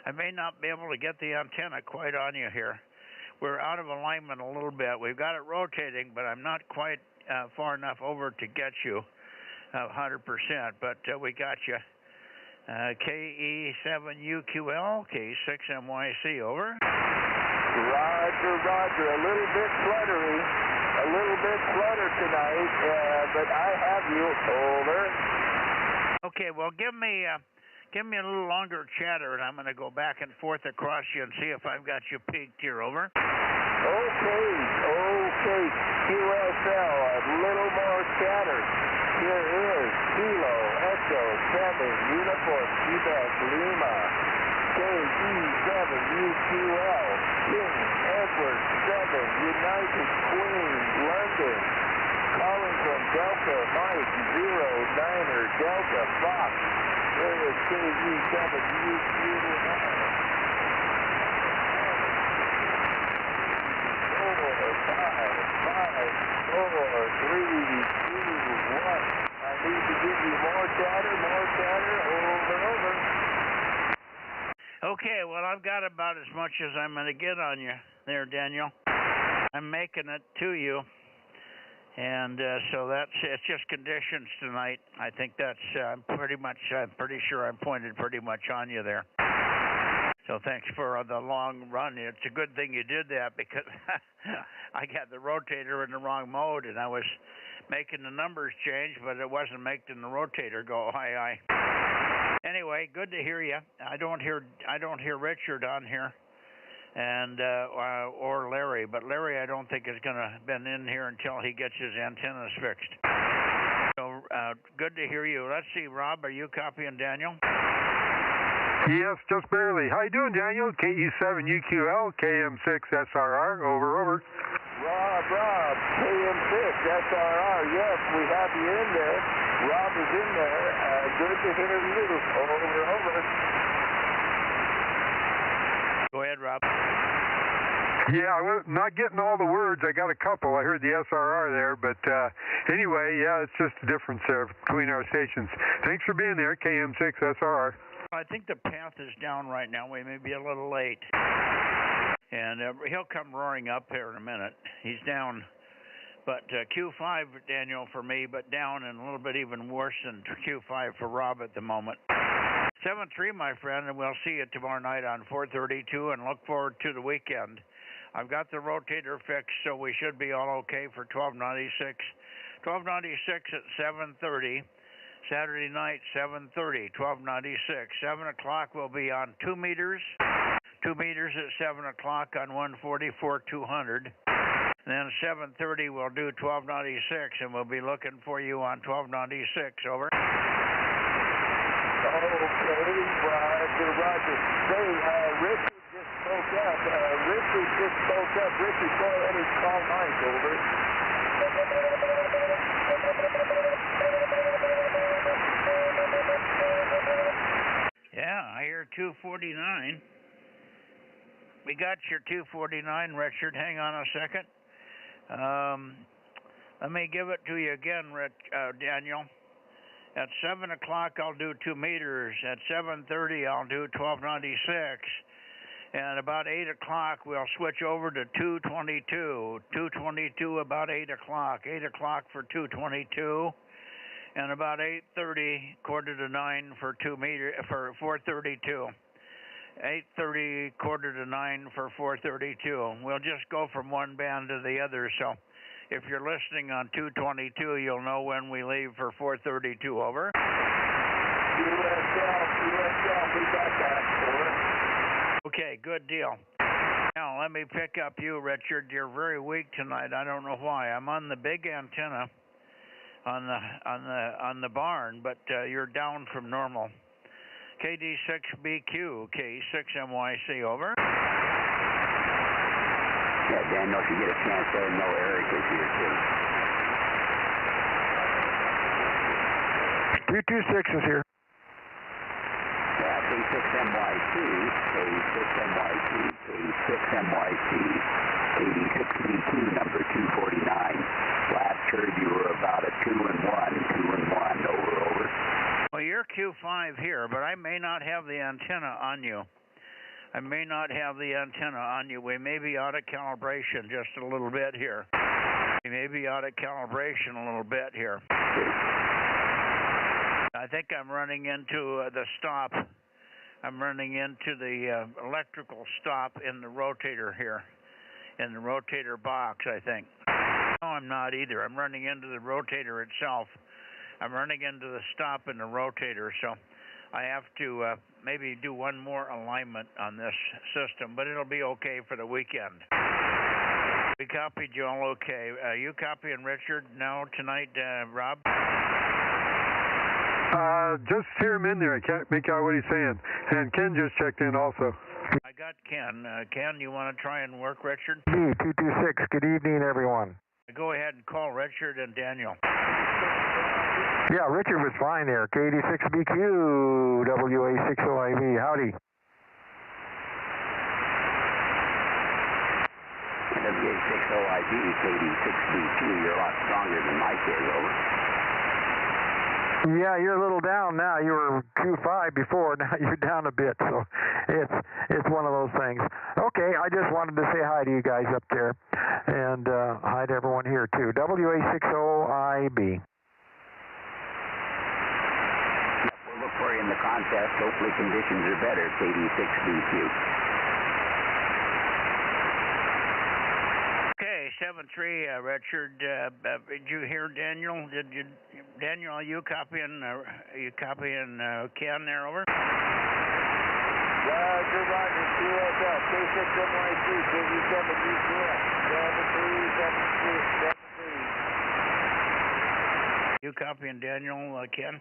S4: I may not be able to get the antenna quite on you here. We're out of alignment a little bit. We've got it rotating, but I'm not quite far enough over to get you 100%, but we got you. KE7UQL, K6MYC, over.
S10: Roger. A little bit fluttery. A little bit flutter tonight, but I have you. Over.
S4: Okay, well, give me a little longer chatter, and I'm going to go back and forth across you and see if I've got you peaked here. Over.
S10: Okay. QSL, a little more chatter. Here is Kilo Echo 7 Uniform Quebec Lima. KE7UQL, King Edward 7 United Queen London. Calling from Delta Mike 09er Delta Fox. There is KE7UQL. 4, 5, 4, 3, 2, 1. I need to give you more chatter. Over.
S4: Okay, well, I've got about as much as I'm going to get on you there, Daniel. I'm making it to you. And so it's just conditions tonight. I think that's I'm pretty sure I'm pointed pretty much on you there. So thanks for the long run. It's a good thing you did that because I got the rotator in the wrong mode, and I was making the numbers change, but it wasn't making the rotator go high. Anyway, good to hear you. I don't hear Richard on here, and or Larry, but Larry I don't think is going to been in here until he gets his antennas fixed. So good to hear you. Let's see, Rob, are you copying Daniel?
S1: Yes, just barely. How you doing, Daniel? KE7UQL, KM6SRR, over.
S3: Rob, KM6SRR, yes, we have you in there. Rob is in there. Good to hear you. Over.
S4: Go ahead, Rob.
S1: Yeah, I'm not getting all the words. I got a couple. I heard the SRR there, but anyway, yeah, it's just a difference there between our stations. Thanks for being there, KM6SRR.
S4: I think the path is down right now. We may be a little late. And he'll come roaring up here in a minute. He's down. But Q5, Daniel, for me, but down and a little bit even worse than Q5 for Rob at the moment. 7-3, my friend, and we'll see you tomorrow night on 432 and look forward to the weekend. I've got the rotator fixed, so we should be all okay for 1296. 1296 at 7:30. Saturday night, 7:30, 1296. 7 o'clock we'll be on 2 meters. 2 meters at 7 o'clock on 144-200. Then 7:30 we'll do 1296, and we'll be looking for you on 1296. Over.
S3: Okay, Roger. Say, Richard just spoke up. Richard, go ahead and call Mike, over.
S4: Yeah, I hear 249. We got your 249, Richard. Hang on a second. Let me give it to you again, Daniel. At 7 o'clock, I'll do 2 meters. At 7:30, I'll do 1296. And about 8 o'clock, we'll switch over to 222. 222 about 8 o'clock. 8 o'clock for 222. And about 8:30, 8:45 for 2 meter for 432. 8:30, 8:45 for 432. We'll just go from one band to the other. So, if you're listening on 222, you'll know when we leave for 432. Over.
S3: USL, we got that. Over.
S4: Okay, good deal. Now let me pick up you, Richard. You're very weak tonight. I don't know why. I'm on the big antenna on the barn, but you're down from normal. KD6BQ, K6MYC, over.
S9: Yeah, Daniel, if you get a chance, let him know Eric is here too.
S22: 226 is here.
S9: Yeah, K6MYC, K6MYC, K6MYC, KD6BQ, number 249. Last heard you were about a 2-1, over.
S4: Well, you're Q5 here, but I may not have the antenna on you. We may be out of calibration just a little bit here. I think I'm running into the stop. I'm running into the electrical stop in the rotator here, in the rotator box, I think. No, I'm not either. I'm running into the rotator itself. I'm running into the stop in the rotator, so I have to maybe do one more alignment on this system, but it'll be okay for the weekend. We copied you all okay. You copying Richard now tonight, Rob?
S1: Just hear him in there. I can't make out what he's saying. And Ken just checked in also.
S4: I got Ken. Ken, you want to try and work Richard?
S22: D226. Good evening, everyone.
S4: Go ahead and call Richard and Daniel.
S22: Yeah, Richard was fine there. KD6BQ, WA60IV. Howdy.
S9: WA60IV, KD6BQ. You're a lot stronger than Mike is, over.
S22: Yeah, you're a little down now. You were Q5 before. Now you're down a bit, so it's one of those things. Okay, I just wanted to say hi to you guys up there, and hi to everyone here too. WA60IB.
S9: We'll look for you in the contest. Hopefully conditions are better, KD6BQ.
S4: Okay, 7-3, Richard. Did you hear Daniel? Daniel, are you copying Ken there, over?
S3: Roger, QSL, K6NYC, KD7UQL, 7373.
S4: You copying Daniel, Ken?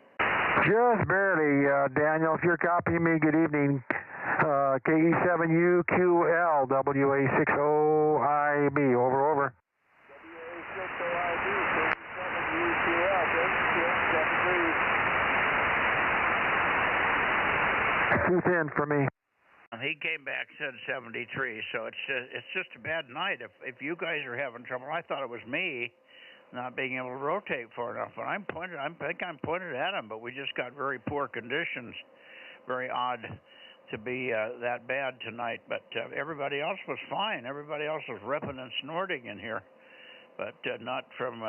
S22: Just barely, Daniel. If you're copying me, good evening. KE7UQL, WA60IB, over.
S3: WA60IB, K7UQL,
S22: Too thin for me.
S4: He came back, said 73, so it's just a bad night. If you guys are having trouble, I thought it was me not being able to rotate far enough. But I think I'm pointed at him, but we just got very poor conditions. Very odd to be that bad tonight. But everybody else was fine. Everybody else was ripping and snorting in here, but not from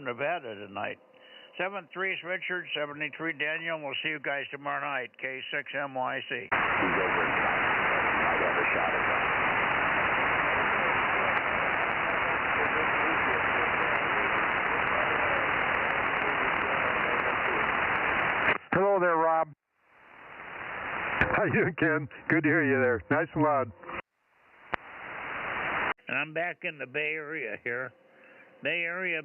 S4: Nevada tonight. 7-3 is Richard, 73 Daniel. We'll see you guys tomorrow night. K6MYC.
S9: He's over in South. Might have a shot at that.
S22: Hello there, Rob.
S1: How you doing, Ken? Good to hear you there. Nice and loud.
S4: And I'm back in the Bay Area here. Bay Area.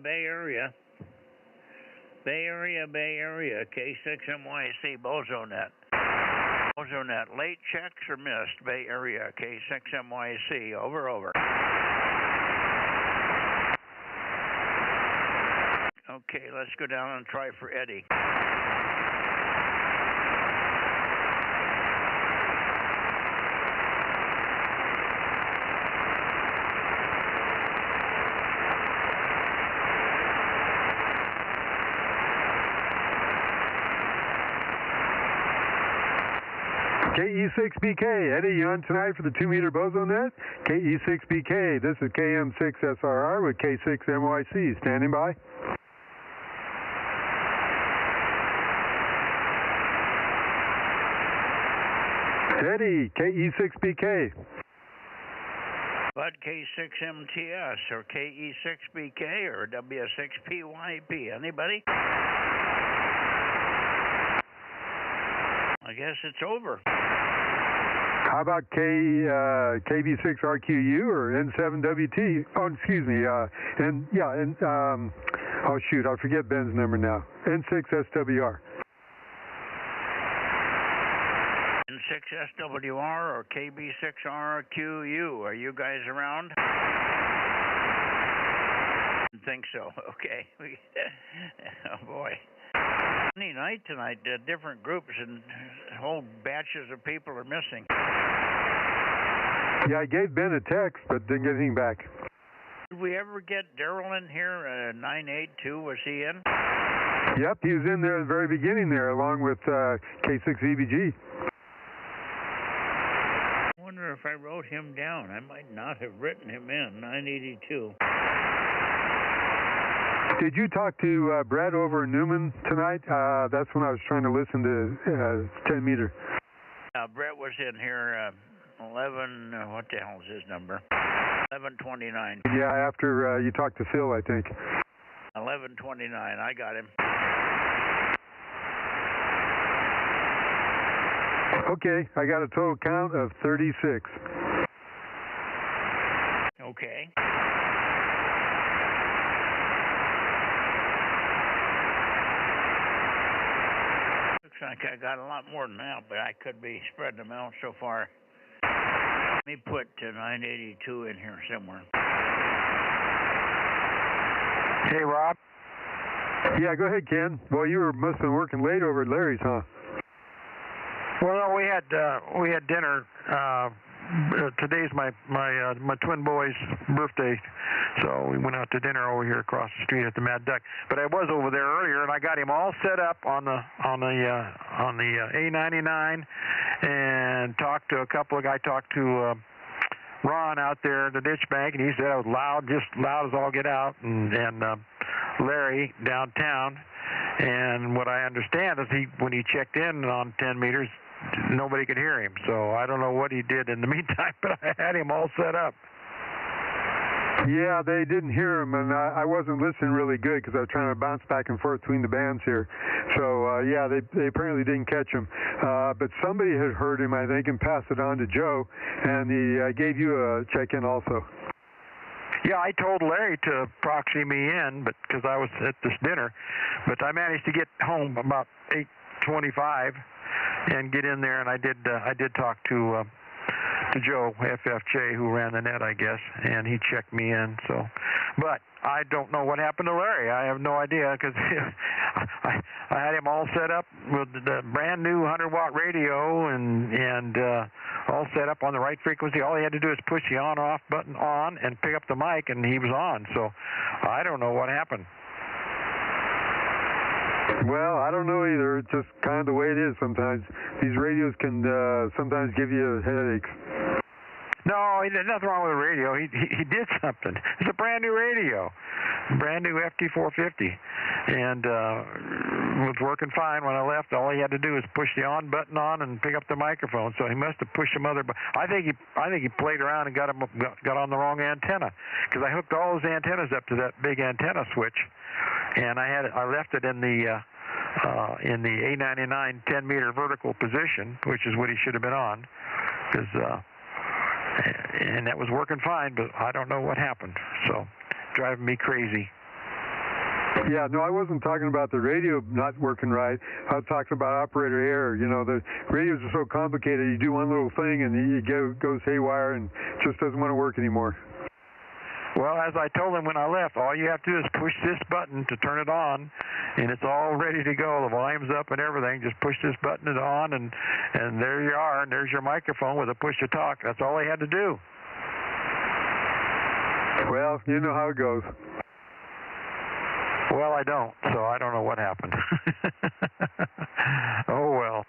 S4: K6MYC, Bozo Net. Bozo Net. Late checks or missed? Bay Area, K6MYC. Over. Okay, let's go down and try for Eddie.
S1: KE6BK, Eddie, you on tonight for the 2-meter Bozo Net? KE6BK, this is KM6SRR with K6MYC, standing by. Eddie, KE6BK.
S4: But K6MTS or KE6BK or W6PYP, anybody? I guess it's over.
S1: How about KB6RQU or N7WT? Oh, excuse me. Oh shoot, I forget Ben's number now. N6SWR.
S4: N6SWR or KB6RQU. Are you guys around? I think so. Okay. Oh boy. Funny night tonight. Different groups and whole batches of people are missing.
S1: Yeah, I gave Ben a text, but didn't get anything back.
S4: Did we ever get Daryl in here? 982, was he in?
S1: Yep, he was in there at the very beginning there, along with K6EBG.
S4: I wonder if I wrote him down. I might not have written him in. 982.
S1: Did you talk to Brett over in Newman tonight? That's when I was trying to listen to 10-meter.
S4: Brett was in here 11, what the hell is his number? 1129.
S1: Yeah, after you talked to Phil, I think.
S4: 1129, I got him.
S1: Okay, I got a total count of 36.
S4: Okay. Looks like I got a lot more than that, but I could be spreading them out so far. Let me put 982 in here somewhere.
S22: Hey, Rob.
S1: Yeah, go ahead, Ken. Boy, you must have been working late over at Larry's, huh?
S22: Well, we had dinner. Today's my twin boy's birthday, so we went out to dinner over here across the street at the Mad Duck. But I was over there earlier, and I got him all set up on the A99, and talked to a couple of guys. Talked to Ron out there at the ditch bank, and he said I was loud, just loud as all get out, and Larry downtown. And what I understand is when he checked in on 10 meters, nobody could hear him. So I don't know what he did in the meantime, but I had him all set up.
S1: Yeah, they didn't hear him, and I wasn't listening really good because I was trying to bounce back and forth between the bands here. So, yeah, they apparently didn't catch him. But somebody had heard him, I think, and passed it on to Joe, and he gave you a check-in also.
S22: Yeah, I told Larry to proxy me in, because I was at this dinner, but I managed to get home about 8:25 and get in there, and I did talk to Joe FFJ, who ran the net, I guess, and he checked me in. So, but I don't know what happened to Larry. I have no idea because I had him all set up with the brand new 100-watt radio and all set up on the right frequency. All he had to do is push the on/off button on and pick up the mic, and he was on. So I don't know what happened.
S1: Well, I don't know either. It's just kind of the way it is sometimes. These radios can sometimes give you headaches.
S22: No, there's nothing wrong with the radio. He did something. It's a brand new radio, brand new FT450, and was working fine when I left. All he had to do was push the on button on and pick up the microphone. So he must have pushed some other. I think he played around and got on the wrong antenna, because I hooked all those antennas up to that big antenna switch, and I left it in the A99 10-meter vertical position, which is what he should have been on, because. And that was working fine, but I don't know what happened. So, driving me crazy.
S1: Yeah, no, I wasn't talking about the radio not working right. I was talking about operator error. You know, the radios are so complicated. You do one little thing and it goes haywire and just doesn't want to work anymore.
S22: Well, as I told him when I left, all you have to do is push this button to turn it on, and it's all ready to go. The volume's up and everything. Just push this button on, and there you are, and there's your microphone with a push-to-talk. That's all he had to do.
S1: Well, you know how it goes.
S22: Well, I don't, so I don't know what happened. Oh, well.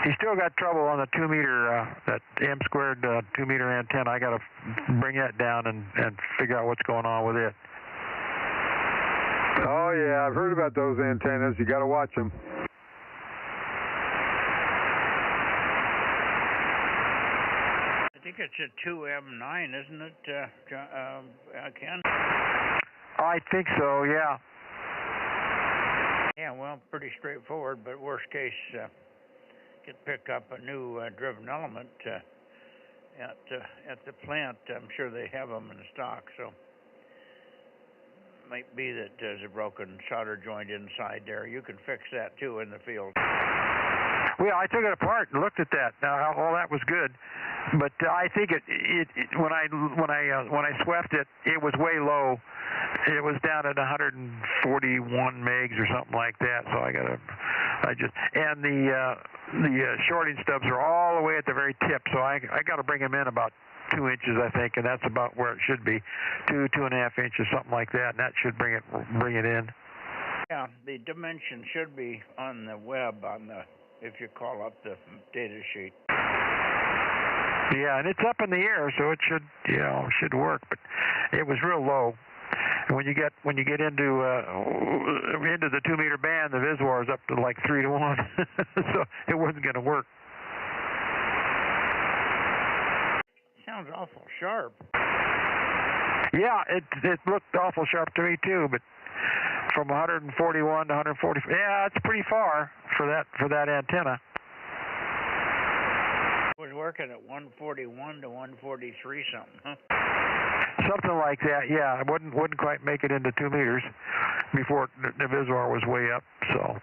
S22: He still got trouble on the 2-meter, that M-squared 2-meter antenna. I got to bring that down and figure out what's going on with it.
S1: Oh, yeah, I've heard about those antennas. You got to watch them.
S4: I think it's a 2M9, isn't it, Ken?
S22: I think so, yeah.
S4: Yeah, well, pretty straightforward, but worst case, could pick up a new driven element at the plant. I'm sure they have them in stock, so might be that there's a broken solder joint inside there. You can fix that too in the field.
S22: Well, I took it apart and looked at that. All that was good, but I think when I swept it, it was way low. It was down at 141 megs or something like that. So and the shorting stubs are all the way at the very tip. So I got to bring them in about 2 inches, I think, and that's about where it should be, 2.5 inches, something like that, and that should bring it in.
S4: Yeah, the dimension should be on the web if you call up the data sheet.
S22: Yeah, and it's up in the air, so it should work, but it was real low. And when you get into the 2-meter band, the VISWAR is up to like 3-to-1, so it wasn't going to work.
S4: Sounds awful sharp.
S22: Yeah, it looked awful sharp to me too, but from 141 to 140, yeah, it's pretty far for that antenna.
S4: It was working at 141 to 143 something, huh?
S22: Something like that, yeah. It wouldn't quite make it into 2 meters before the VISWAR was way up. So,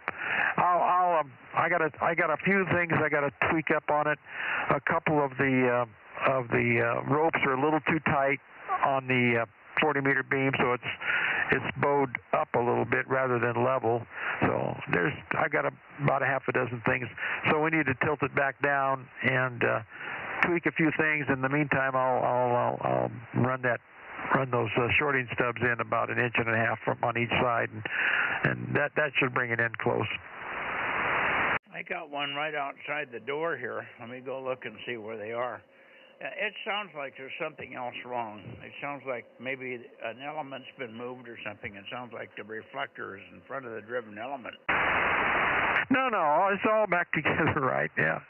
S22: I got a few things I got to tweak up on it. A couple of the ropes are a little too tight on the 40-meter beam, so it's bowed up a little bit rather than level. So I got about a half a dozen things. So we need to tilt it back down and tweak a few things. In the meantime, I'll run those shorting stubs in about 1.5 inches from on each side, and that should bring it in close.
S4: I got one right outside the door here. Let me go look and see where they are. It sounds like there's something else wrong. It sounds like maybe an element's been moved or something. It sounds like the reflector is in front of the driven element.
S22: No, it's all back together, right? Yeah,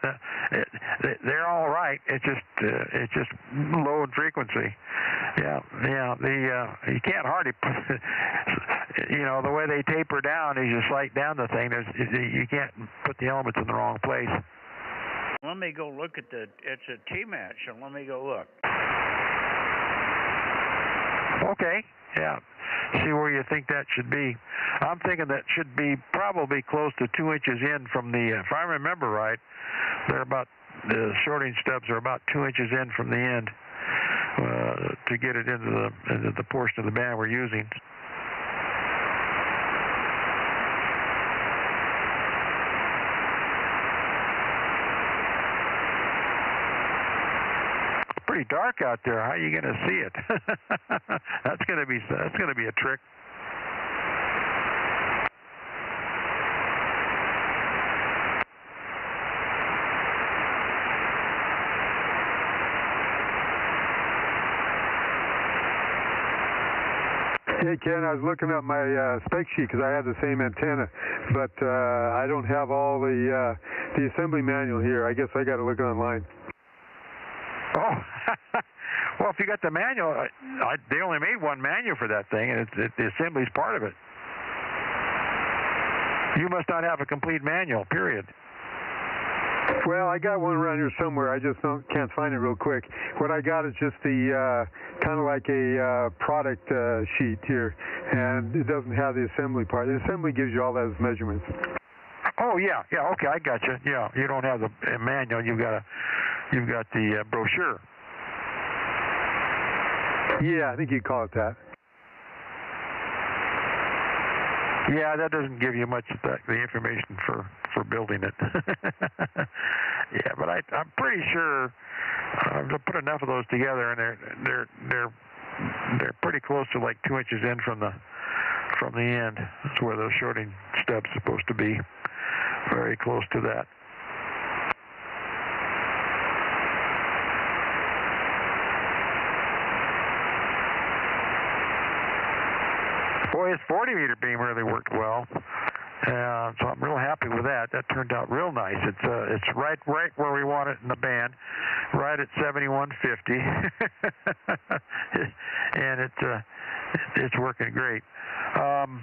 S22: they're all right. It's just low in frequency. Yeah. You can't hardly put, the way they taper down is you slide down the thing. You can't put the elements in the wrong place.
S4: Let me go look at it's a T-match, so let me go look.
S22: Okay, yeah. See where you think that should be. I'm thinking that should be probably close to 2 inches in from the, if I remember right, the shorting stubs are about 2 inches in from the end to get it into the portion of the band we're using. Pretty dark out there. How are you going to see it? That's going to be a trick.
S1: Hey Ken, I was looking up my spec sheet because I have the same antenna, but I don't have all the assembly manual here. I guess I got to look online.
S22: Oh, well, if you got the manual, they only made one manual for that thing, and the assembly's part of it. You must not have a complete manual, period.
S1: Well, I got one around here somewhere. I just can't find it real quick. What I got is just the kind of like a product sheet here, and it doesn't have the assembly part. The assembly gives you all those measurements.
S22: Oh yeah, okay, I got you. Yeah, you don't have the manual. You've got the brochure.
S1: Yeah, I think you'd call it that.
S22: Yeah, that doesn't give you much of the information for building it. Yeah, but I'm pretty sure I've put enough of those together, and they're pretty close to like 2 inches in from the end. That's where those shorting stubs are supposed to be. Very close to that. Boy, his 40-meter beam really worked well, so I'm real happy with that. That turned out real nice. It's right where we want it in the band, right at 7150, and it's working great. And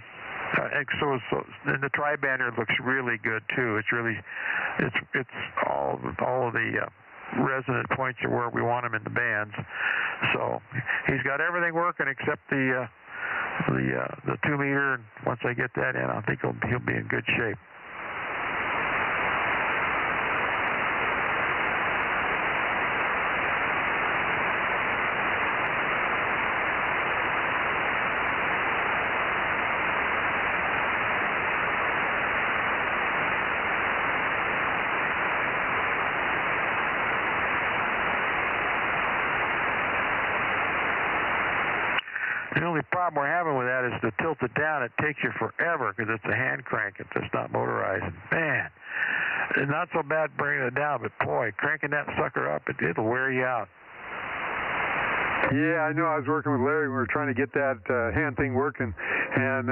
S22: the tri-bander looks really good too. It's all of the resonant points are where we want them in the bands. So he's got everything working except the 2 meter, and once I get that in, I think he'll be in good shape. The only problem we're having with that is to tilt it down. It takes you forever because it's a hand crank. It's not motorized. Man, it's not so bad bringing it down, but boy, cranking that sucker up, it'll wear you out.
S1: Yeah, I know. I was working with Larry. We were trying to get that hand thing working, and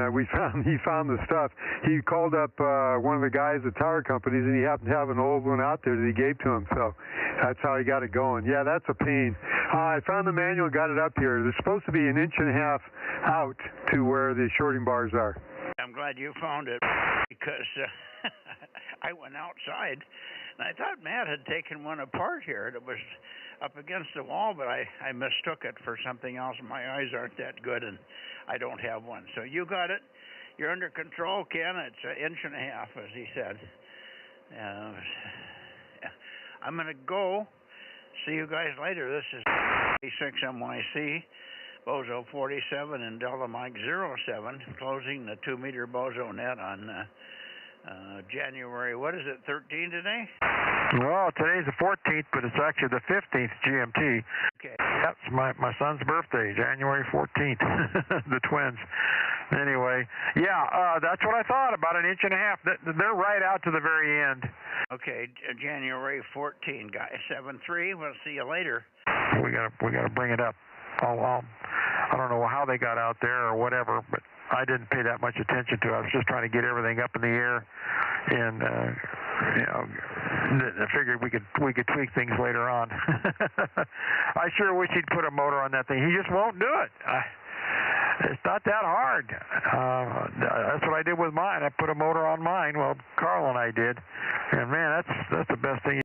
S1: he found the stuff. He called up one of the guys at tower companies, and he happened to have an old one out there that he gave to him. So that's how he got it going. Yeah, that's a pain. I found the manual, got it up here. There's supposed to be 1.5 inches out to where the shorting bars are.
S4: I'm glad you found it because I went outside and I thought Matt had taken one apart here. It was up against the wall, but I mistook it for something else. My eyes aren't that good, and I don't have one. So you got it. You're under control, Ken. It's 1.5 inches, as he said. I'm going to go. See you guys later. This is 6 MYC, Bozo 47 and Delta Mike 07, closing the 2 meter Bozo Net on January, what is it, 13 today?
S22: Well, today's the 14th, but it's actually the 15th GMT.
S4: Okay.
S22: That's my son's birthday, January 14th, the twins. Anyway, yeah, that's what I thought, about an inch and a half. They're right out to the very end.
S4: Okay, January 14, guys, 7-3. We'll see you later.
S22: We gotta bring it up. I don't know how they got out there or whatever, but I didn't pay that much attention to it. I was just trying to get everything up in the air, and I figured we could tweak things later on. I sure wish he'd put a motor on that thing. He just won't do it. It's not that hard. That's what I did with mine. I put a motor on mine. Well, Carl and I did, and man, that's the best thing.